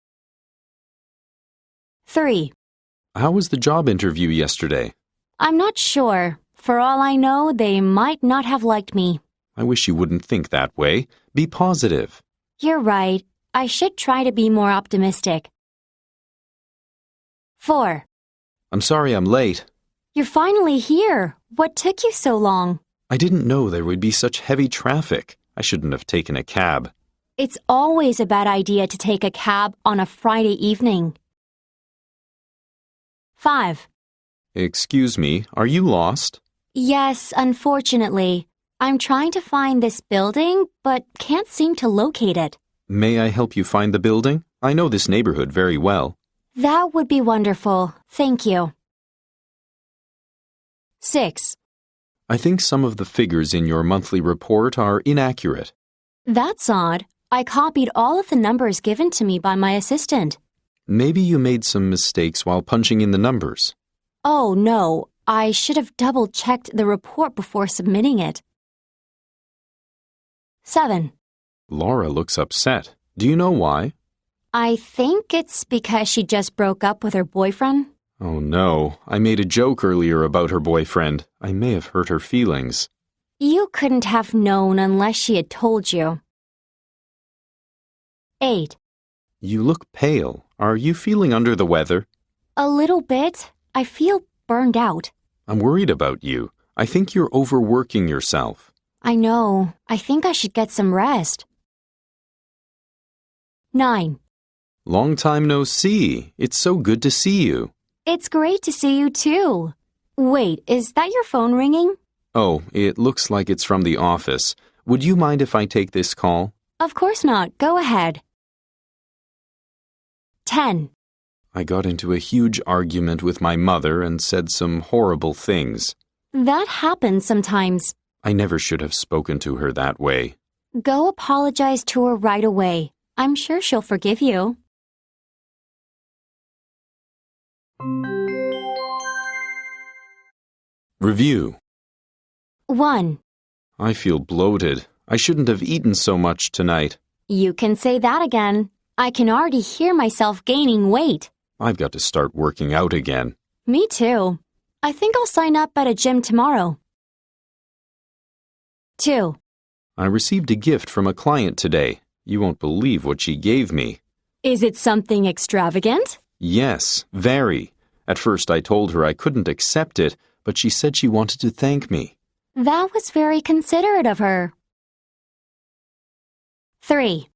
3. How was the job interview yesterday? I'm not sure. For all I know, they might not have liked me. I wish you wouldn't think that way. Be positive. You're right. I should try to be more optimistic. 4. I'm sorry I'm late. You're finally here. What took you so long? I didn't know there would be such heavy traffic. I shouldn't have taken a cab. It's always a bad idea to take a cab on a Friday evening. 5. Excuse me, are you lost? Yes, unfortunately. I'm trying to find this building, but can't seem to locate it. May I help you find the building? I know this neighborhood very well. That would be wonderful. Thank you. 6. I think some of the figures in your monthly report are inaccurate. That's odd. I copied all of the numbers given to me by my assistant. Maybe you made some mistakes while punching in the numbers. Oh, no. I should have double-checked the report before submitting it. 7. Laura looks upset. Do you know why? I think it's because she just broke up with her boyfriend. Oh no, I made a joke earlier about her boyfriend. I may have hurt her feelings. You couldn't have known unless she had told you. 8. You look pale. Are you feeling under the weather? A little bit. I feel burned out. I'm worried about you. I think you're overworking yourself. I know. I think I should get some rest. 9. Long time no see. It's so good to see you. It's great to see you too. Wait, is that your phone ringing? Oh, it looks like it's from the office. Would you mind if I take this call? Of course not. Go ahead. 10. I got into a huge argument with my mother and said some horrible things. That happens sometimes. I never should have spoken to her that way. Go apologize to her right away. I'm sure she'll forgive you. Review. 1. I feel bloated. I shouldn't have eaten so much tonight. You can say that again. I can already hear myself gaining weight. I've got to start working out again. Me too. I think I'll sign up at a gym tomorrow. 2. I received a gift from a client today. You won't believe what she gave me. Is it something extravagant? Yes, very. At first I told her I couldn't accept it, but she said she wanted to thank me. That was very considerate of her. 3.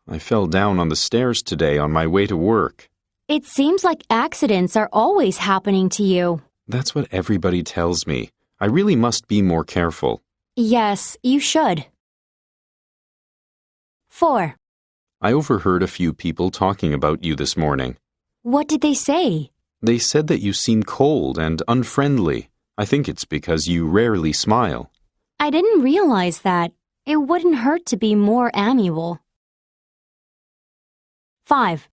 I fell down on the stairs today on my way to work. It seems like accidents are always happening to you. That's what everybody tells me. I really must be more careful. Yes, you should. 4. I overheard a few people talking about you this morning. What did they say? They said that you seem cold and unfriendly. I think it's because you rarely smile. I didn't realize that. It wouldn't hurt to be more amiable. 5.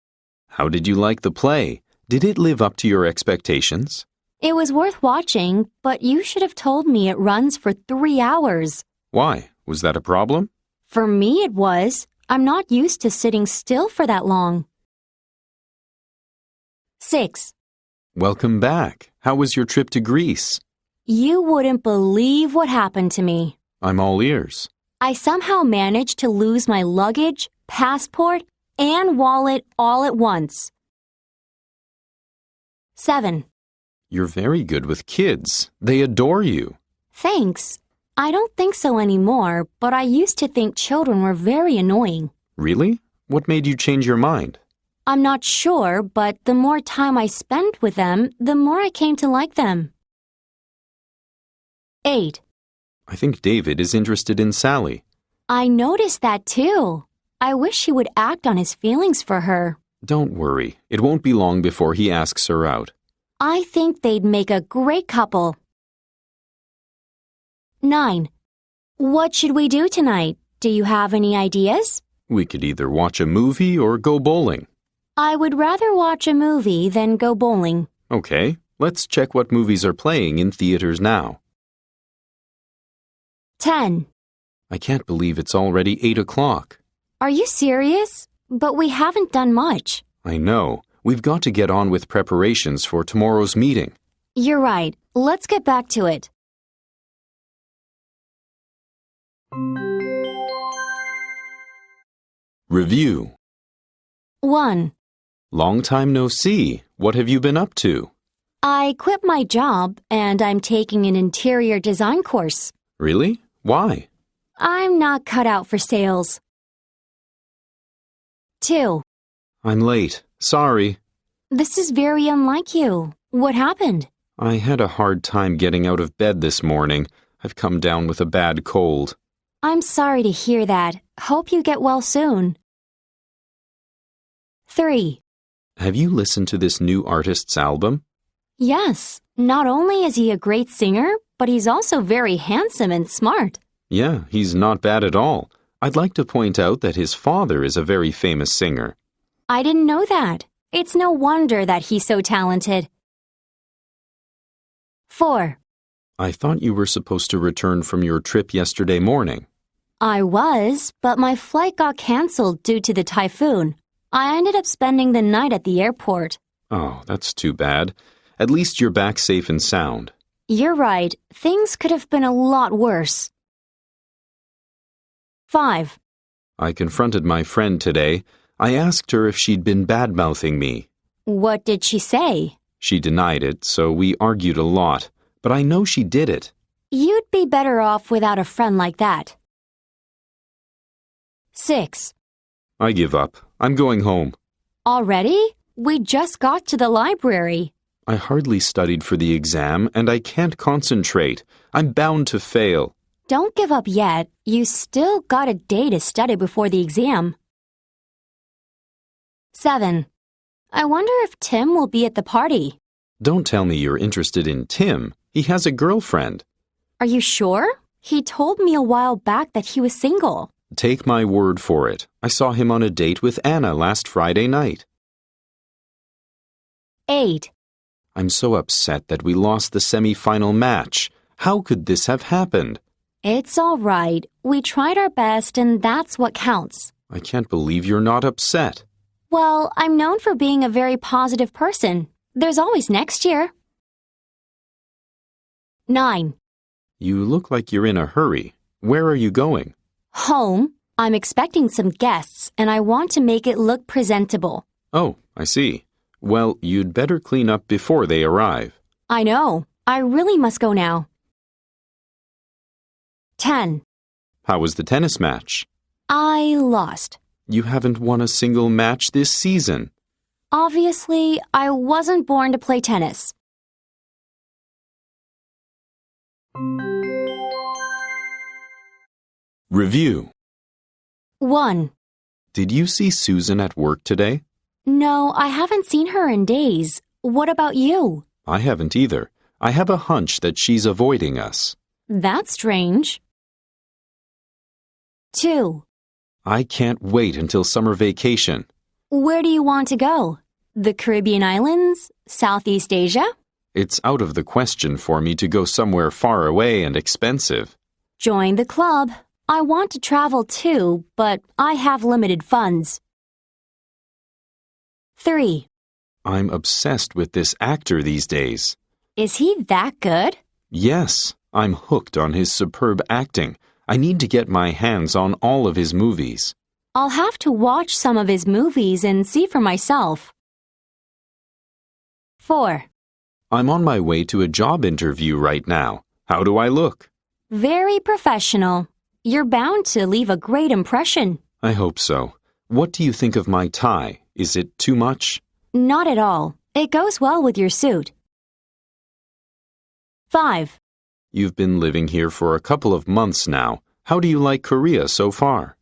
How did you like the play? Did it live up to your expectations? It was worth watching, but you should have told me it runs for 3 hours. Why? Was that a problem? For me, it was. I'm not used to sitting still for that long. 6. Welcome back. How was your trip to Greece? You wouldn't believe what happened to me. I'm all ears. I somehow managed to lose my luggage, passport, and wallet all at once. 7. You're very good with kids. They adore you. Thanks. I don't think so anymore, but I used to think children were very annoying. Really? What made you change your mind? I'm not sure, but the more time I spent with them, the more I came to like them. 8. I think David is interested in Sally. I noticed that too. I wish he would act on his feelings for her. Don't worry. It won't be long before he asks her out. I think they'd make a great couple. 9. What should we do tonight? Do you have any ideas? We could either watch a movie or go bowling. I would rather watch a movie than go bowling. Okay, let's check what movies are playing in theaters now. 10. I can't believe it's already 8 o'clock. Are you serious? But we haven't done much. I know. We've got to get on with preparations for tomorrow's meeting. You're right. Let's get back to it. Review. 1. Long time no see. What have you been up to? I quit my job and I'm taking an interior design course. Really? Why? I'm not cut out for sales. 2. I'm late. Sorry. This is very unlike you. What happened? I had a hard time getting out of bed this morning. I've come down with a bad cold. I'm sorry to hear that. Hope you get well soon. 3. Have you listened to this new artist's album? Yes. Not only is he a great singer, but he's also very handsome and smart. Yeah, he's not bad at all. I'd like to point out that his father is a very famous singer. I didn't know that. It's no wonder that he's so talented. 4. I thought you were supposed to return from your trip yesterday morning. I was, but my flight got canceled due to the typhoon. I ended up spending the night at the airport. Oh, that's too bad. At least you're back safe and sound. You're right. Things could have been a lot worse. 5. I confronted my friend today. I asked her if she'd been bad-mouthing me. What did she say? She denied it, so we argued a lot. But I know she did it. You'd be better off without a friend like that. 6. I give up. I'm going home. Already? We just got to the library. I hardly studied for the exam, and I can't concentrate. I'm bound to fail. Don't give up yet. You still got a day to study before the exam. 7. I wonder if Tim will be at the party. Don't tell me you're interested in Tim. He has a girlfriend. Are you sure? He told me a while back that he was single. Take my word for it. I saw him on a date with Anna last Friday night. 8. I'm so upset that we lost the semi-final match. How could this have happened? It's all right. We tried our best and that's what counts. I can't believe you're not upset. Well, I'm known for being a very positive person. There's always next year. 9. You look like you're in a hurry. Where are you going? Home. I'm expecting some guests and I want to make it look presentable. Oh, I see. Well, you'd better clean up before they arrive. I know. I really must go now. 10. How was the tennis match? I lost. You haven't won a single match this season. Obviously, I wasn't born to play tennis. Review. 1. Did you see Susan at work today? No, I haven't seen her in days. What about you? I haven't either. I have a hunch that she's avoiding us. That's strange. 2. I can't wait until summer vacation. Where do you want to go? The Caribbean islands? Southeast Asia? It's out of the question for me to go somewhere far away and expensive. Join the club. I want to travel too, but I have limited funds. 3. I'm obsessed with this actor these days. Is he that good? Yes, I'm hooked on his superb acting. I need to get my hands on all of his movies. I'll have to watch some of his movies and see for myself. 4. I'm on my way to a job interview right now. How do I look? Very professional. You're bound to leave a great impression. I hope so. What do you think of my tie? Is it too much? Not at all. It goes well with your suit. 5. You've been living here for a couple of months now. How do you like Korea so far?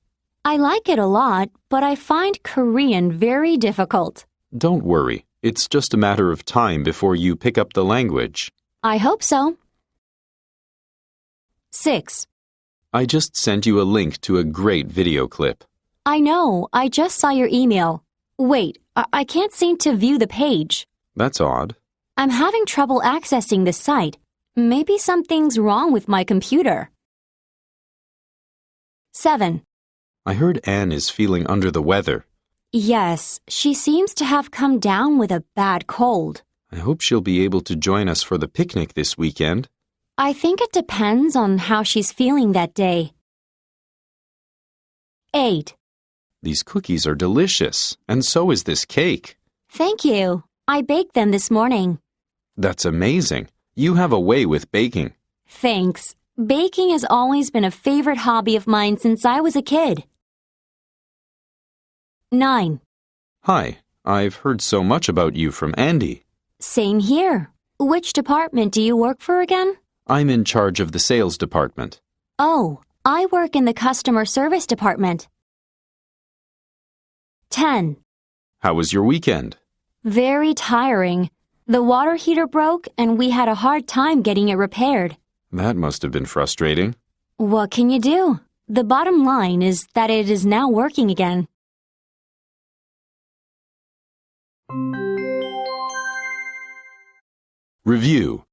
I like it a lot, but I find Korean very difficult. Don't worry. It's just a matter of time before you pick up the language. I hope so. 6. I just sent you a link to a great video clip. I know. I just saw your email. Wait, I can't seem to view the page. That's odd. I'm having trouble accessing the site. Maybe something's wrong with my computer. 7. I heard Anne is feeling under the weather. Yes, she seems to have come down with a bad cold. I hope she'll be able to join us for the picnic this weekend. I think it depends on how she's feeling that day. 8. These cookies are delicious, and so is this cake. Thank you. I baked them this morning. That's amazing. You have a way with baking. Thanks. Baking has always been a favorite hobby of mine since I was a kid. 9. Hi, I've heard so much about you from Andy. Same here. Which department do you work for again? I'm in charge of the sales department. Oh, I work in the customer service department. 10. How was your weekend? Very tiring. The water heater broke and we had a hard time getting it repaired. That must have been frustrating. What can you do? The bottom line is that it is now working again. Review.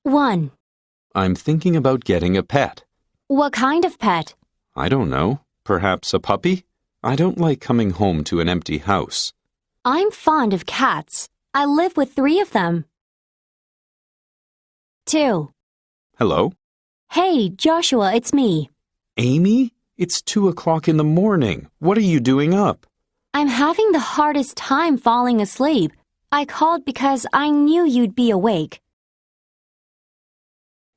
1. I'm thinking about getting a pet. What kind of pet? I don't know. Perhaps a puppy? I don't like coming home to an empty house. I'm fond of cats. I live with 3 of them. 2. Hello? Hey, Joshua, it's me. Amy? It's 2 o'clock in the morning. What are you doing up? I'm having the hardest time falling asleep. I called because I knew you'd be awake.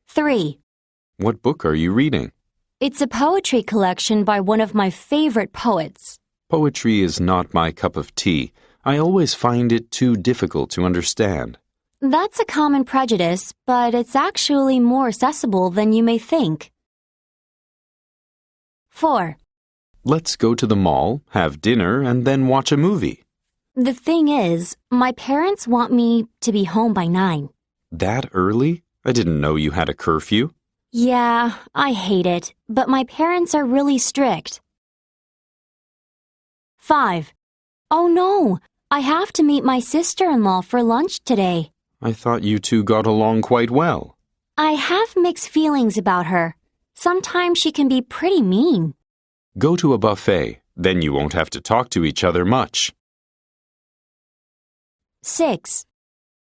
3. What book are you reading? It's a poetry collection by one of my favorite poets. Poetry is not my cup of tea. I always find it too difficult to understand. That's a common prejudice, but it's actually more accessible than you may think. 4. Let's go to the mall, have dinner, and then watch a movie. The thing is, my parents want me to be home by 9. That early? I didn't know you had a curfew. Yeah, I hate it, but my parents are really strict. 5. Oh no, I have to meet my sister-in-law for lunch today. I thought you two got along quite well. I have mixed feelings about her. Sometimes she can be pretty mean. Go to a buffet, then you won't have to talk to each other much. 6.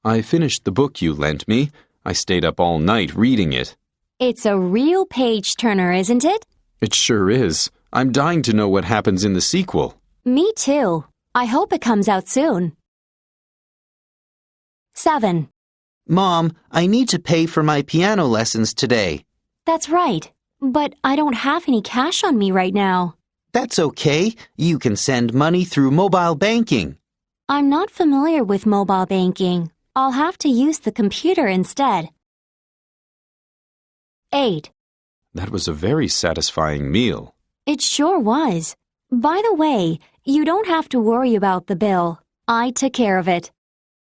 I finished the book you lent me. I stayed up all night reading it. It's a real page-turner, isn't it? It sure is. I'm dying to know what happens in the sequel. Me too. I hope it comes out soon. 7. Mom, I need to pay for my piano lessons today. That's right, but I don't have any cash on me right now. That's okay. You can send money through mobile banking. I'm not familiar with mobile banking. I'll have to use the computer instead. 8. That was a very satisfying meal. It sure was. By the way, you don't have to worry about the bill. I took care of it.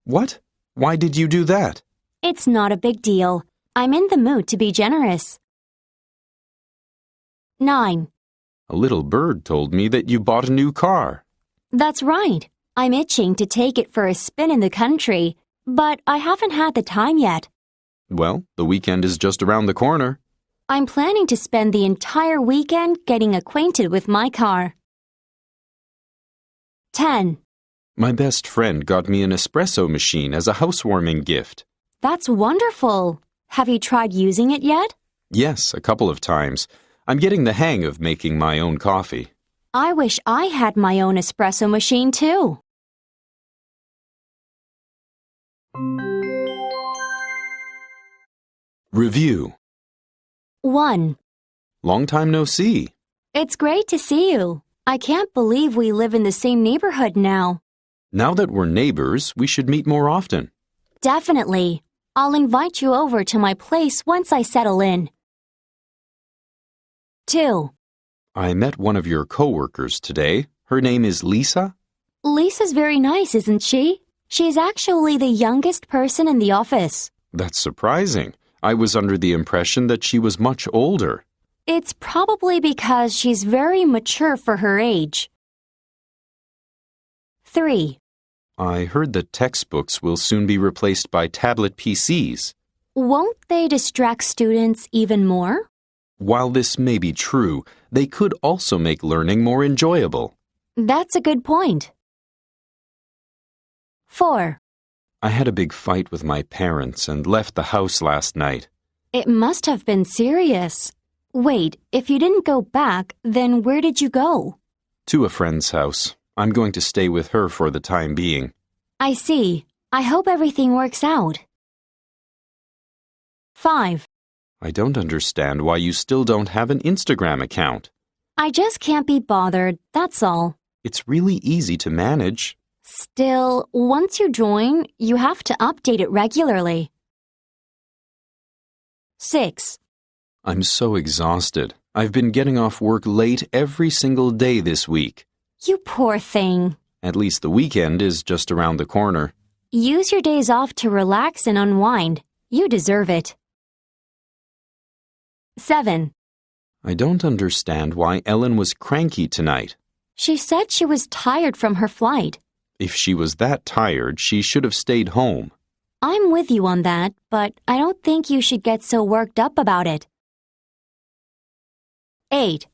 What? Why did you do that? It's not a big deal. I'm in the mood to be generous. 9. A little bird told me that you bought a new car. That's right. I'm itching to take it for a spin in the country, but I haven't had the time yet. Well, the weekend is just around the corner. I'm planning to spend the entire weekend getting acquainted with my car. 10. My best friend got me an espresso machine as a housewarming gift. That's wonderful. Have you tried using it yet? Yes, a couple of times. I'm getting the hang of making my own coffee. I wish I had my own espresso machine too. Review. 1. Long time no see. It's great to see you. I can't believe we live in the same neighborhood now. Now that we're neighbors, we should meet more often. Definitely. I'll invite you over to my place once I settle in. 2. I met one of your coworkers today. Her name is Lisa. Lisa's very nice, isn't she? She's actually the youngest person in the office. That's surprising. I was under the impression that she was much older. It's probably because she's very mature for her age. 3. I heard that textbooks will soon be replaced by tablet PCs. Won't they distract students even more? While this may be true, they could also make learning more enjoyable. That's a good point. 4. I had a big fight with my parents and left the house last night. It must have been serious. Wait, if you didn't go back, then where did you go? To a friend's house. I'm going to stay with her for the time being. I see. I hope everything works out. 5. I don't understand why you still don't have an Instagram account. I just can't be bothered, that's all. It's really easy to manage. Still, once you join, you have to update it regularly. 6. I'm so exhausted. I've been getting off work late every single day this week. You poor thing. At least the weekend is just around the corner. Use your days off to relax and unwind. You deserve it. 7. I don't understand why Ellen was cranky tonight. She said she was tired from her flight. If she was that tired, she should have stayed home. I'm with you on that, but I don't think you should get so worked up about it. 8.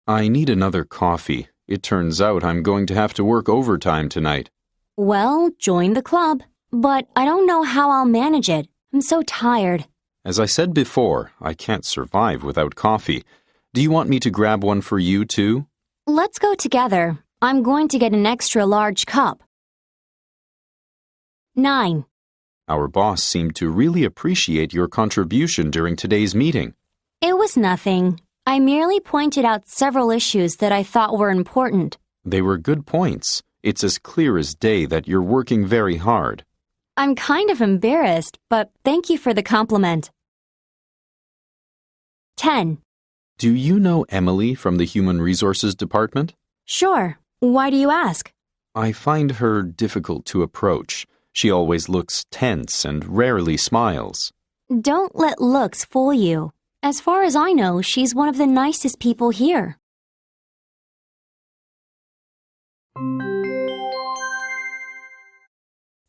I need another coffee. It turns out I'm going to have to work overtime tonight. Well, join the club. But I don't know how I'll manage it. I'm so tired. As I said before, I can't survive without coffee. Do you want me to grab one for you too? Let's go together. I'm going to get an extra large cup. 9. Our boss seemed to really appreciate your contribution during today's meeting. It was nothing. I merely pointed out several issues that I thought were important. They were good points. It's as clear as day that you're working very hard. I'm kind of embarrassed, but thank you for the compliment. 10. Do you know Emily from the Human Resources Department? Sure. Why do you ask? I find her difficult to approach. She always looks tense and rarely smiles. Don't let looks fool you. As far as I know, she's one of the nicest people here.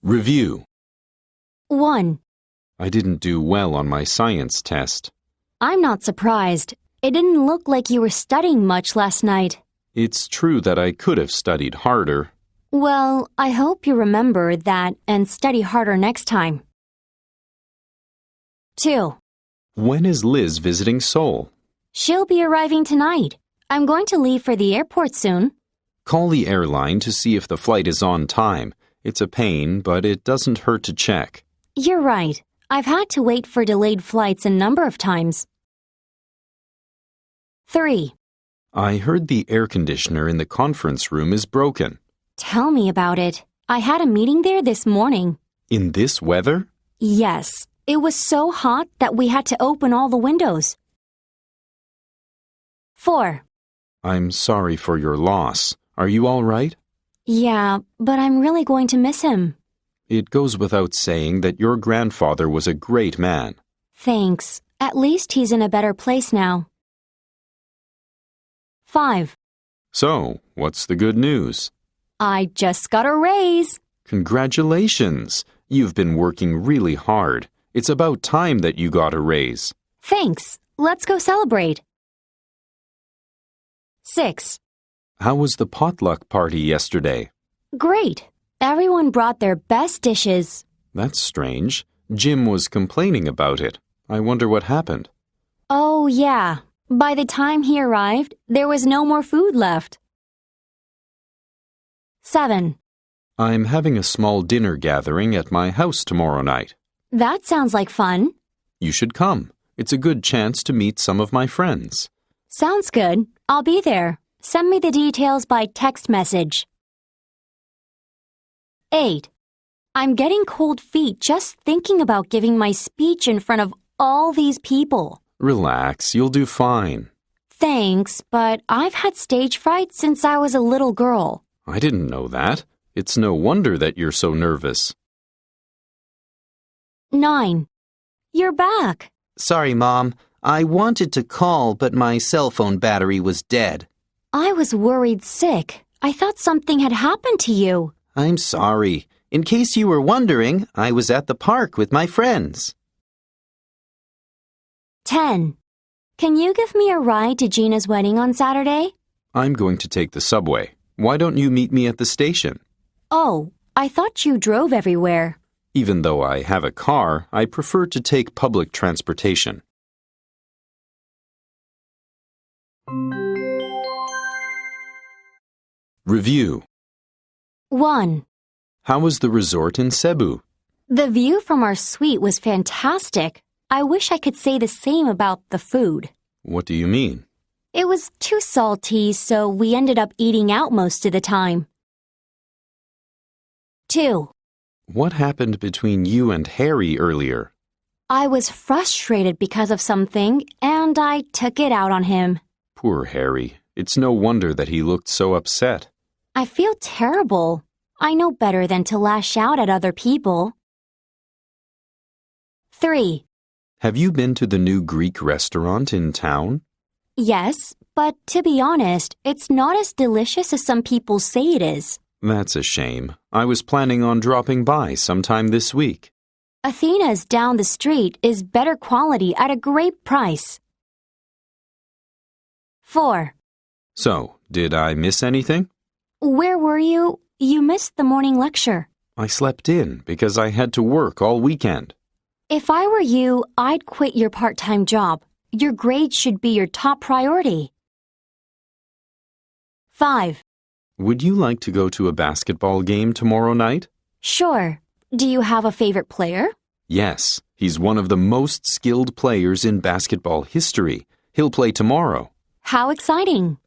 Review. 1. I didn't do well on my science test. I'm not surprised. It didn't look like you were studying much last night. It's true that I could have studied harder. Well, I hope you remember that and study harder next time. 2. When is Liz visiting Seoul? She'll be arriving tonight. I'm going to leave for the airport soon. Call the airline to see if the flight is on time. It's a pain, but it doesn't hurt to check. You're right. I've had to wait for delayed flights a number of times. 3. I heard the air conditioner in the conference room is broken. Tell me about it. I had a meeting there this morning. In this weather? Yes. It was so hot that we had to open all the windows. 4. I'm sorry for your loss. Are you all right? Yeah, but I'm really going to miss him. It goes without saying that your grandfather was a great man. Thanks. At least he's in a better place now. 5. So, what's the good news? I just got a raise. Congratulations! You've been working really hard. It's about time that you got a raise. Thanks. Let's go celebrate. 6. How was the potluck party yesterday? Great. Everyone brought their best dishes. That's strange. Jim was complaining about it. I wonder what happened. Oh, yeah. By the time he arrived, there was no more food left. 7. I'm having a small dinner gathering at my house tomorrow night. That sounds like fun. You should come. It's a good chance to meet some of my friends. Sounds good. I'll be there. Send me the details by text message. 8. I'm getting cold feet just thinking about giving my speech in front of all these people. Relax, you'll do fine. Thanks, but I've had stage fright since I was a little girl. I didn't know that. It's no wonder that you're so nervous. 9. You're back. Sorry, Mom. I wanted to call, but my cell phone battery was dead. I was worried sick. I thought something had happened to you. I'm sorry. In case you were wondering, I was at the park with my friends. 10. Can you give me a ride to Gina's wedding on Saturday? I'm going to take the subway. Why don't you meet me at the station? Oh, I thought you drove everywhere. Even though I have a car, I prefer to take public transportation. Review. 1. How was the resort in Cebu? The view from our suite was fantastic. I wish I could say the same about the food. What do you mean? It was too salty, so we ended up eating out most of the time. 2. What happened between you and Harry earlier? I was frustrated because of something, and I took it out on him. Poor Harry. It's no wonder that he looked so upset. I feel terrible. I know better than to lash out at other people. 3. Have you been to the new Greek restaurant in town? Yes, but to be honest, it's not as delicious as some people say it is. That's a shame. I was planning on dropping by sometime this week. Athena's down the street is better quality at a great price. 4. So, did I miss anything? Where were you? You missed the morning lecture. I slept in because I had to work all weekend. If I were you, I'd quit your part-time job. Your grades should be your top priority. 5. Would you like to go to a basketball game tomorrow night? Sure. Do you have a favorite player? Yes, he's one of the most skilled players in basketball history. He'll play tomorrow. How exciting.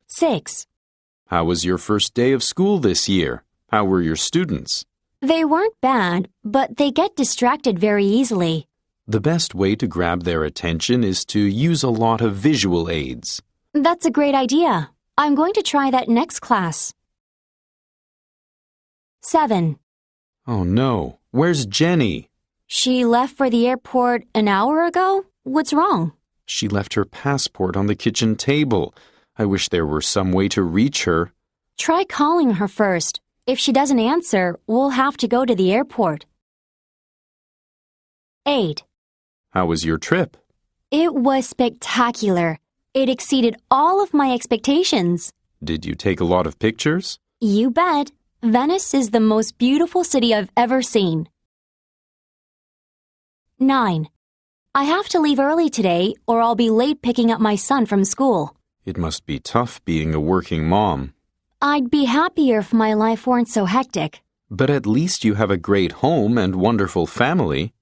6. How was your first day of school this year? How were your students? They weren't bad, but they get distracted very easily. The best way to grab their attention is to use a lot of visual aids. That's a great idea. I'm going to try that next class. 7. Oh no, where's Jenny? She left for the airport an hour ago? What's wrong? She left her passport on the kitchen table. I wish there were some way to reach her. Try calling her first. If she doesn't answer, we'll have to go to the airport. 8. How was your trip? It was spectacular. It exceeded all of my expectations. Did you take a lot of pictures? You bet. Venice is the most beautiful city I've ever seen. 9. I have to leave early today or I'll be late picking up my son from school. It must be tough being a working mom. I'd be happier if my life weren't so hectic. But at least you have a great home and wonderful family.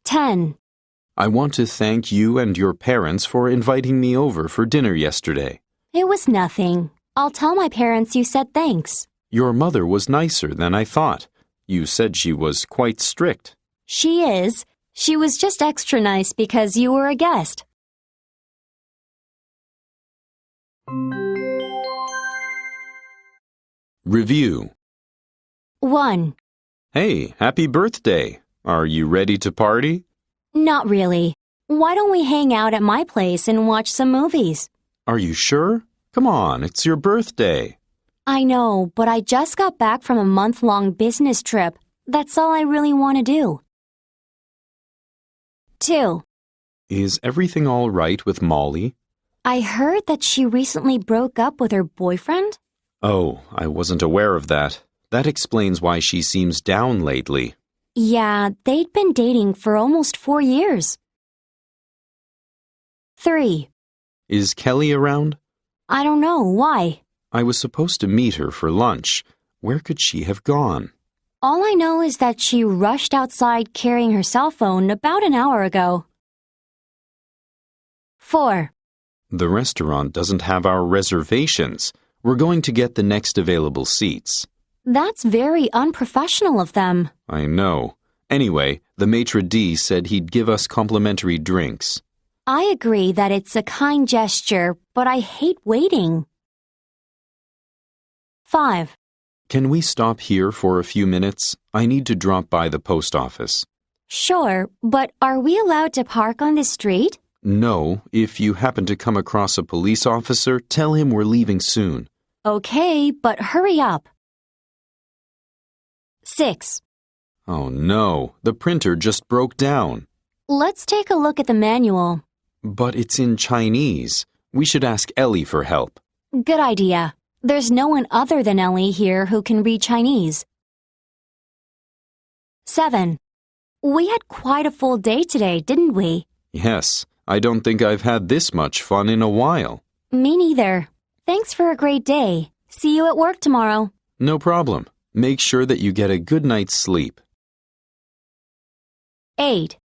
10. I want to thank you and your parents for inviting me over for dinner yesterday. It was nothing. I'll tell my parents you said thanks. Your mother was nicer than I thought. You said she was quite strict. She is. She was just extra nice because you were a guest. Review. 1. Hey, happy birthday. Are you ready to party? Not really. Why don't we hang out at my place and watch some movies? Are you sure? Come on, it's your birthday. I know, but I just got back from a month-long business trip. That's all I really want to do. 2. Is everything all right with Molly? I heard that she recently broke up with her boyfriend. Oh, I wasn't aware of that. That explains why she seems down lately. Yeah, they'd been dating for almost 4 years. 3. Is Kelly around? I don't know. Why? I was supposed to meet her for lunch. Where could she have gone? All I know is that she rushed outside carrying her cell phone about an hour ago. 4. The restaurant doesn't have our reservations. We're going to get the next available seats. That's very unprofessional of them. I know. Anyway, the maitre d' said he'd give us complimentary drinks. I agree that it's a kind gesture, but I hate waiting. 5. Can we stop here for a few minutes? I need to drop by the post office. Sure, but are we allowed to park on the street? No, if you happen to come across a police officer, tell him we're leaving soon. Okay, but hurry up. 6. Oh no, the printer just broke down. Let's take a look at the manual. But it's in Chinese. We should ask Ellie for help. Good idea. There's no one other than Ellie here who can read Chinese. 7. We had quite a full day today, didn't we? Yes, I don't think I've had this much fun in a while. Me neither. Thanks for a great day. See you at work tomorrow. No problem. Make sure that you get a good night's sleep. 8.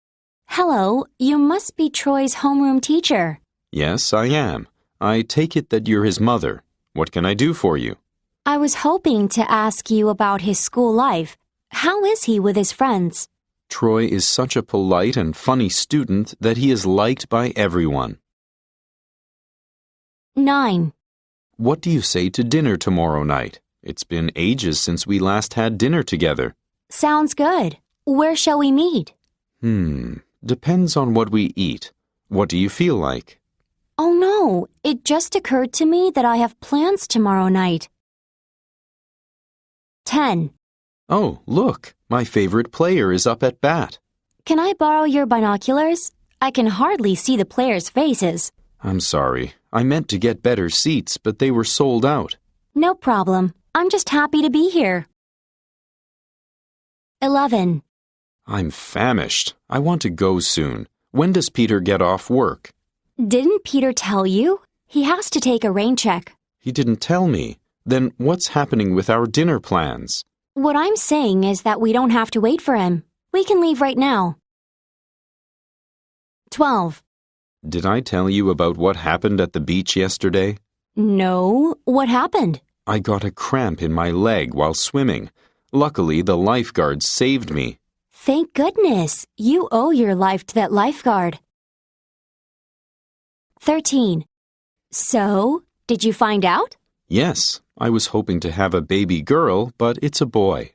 Hello, you must be Troy's homeroom teacher. Yes, I am. I take it that you're his mother. What can I do for you? I was hoping to ask you about his school life. How is he with his friends? Troy is such a polite and funny student that he is liked by everyone. 9. What do you say to dinner tomorrow night? It's been ages since we last had dinner together. Sounds good. Where shall we meet? Depends on what we eat. What do you feel like? Oh no, it just occurred to me that I have plans tomorrow night. 10. Oh, look, my favorite player is up at bat. Can I borrow your binoculars? I can hardly see the players' faces. I'm sorry. I meant to get better seats, but they were sold out. No problem. I'm just happy to be here. 11. I'm famished. I want to go soon. When does Peter get off work? Didn't Peter tell you? He has to take a rain check. He didn't tell me. Then what's happening with our dinner plans? What I'm saying is that we don't have to wait for him. We can leave right now. 12. Did I tell you about what happened at the beach yesterday? No. What happened? I got a cramp in my leg while swimming. Luckily, the lifeguards saved me. Thank goodness. You owe your life to that lifeguard. 13. So, did you find out? Yes, I was hoping to have a baby girl, but it's a boy.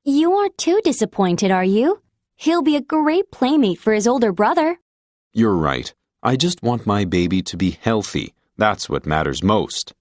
You aren't too disappointed, are you? He'll be a great playmate for his older brother. You're right. I just want my baby to be healthy. That's what matters most.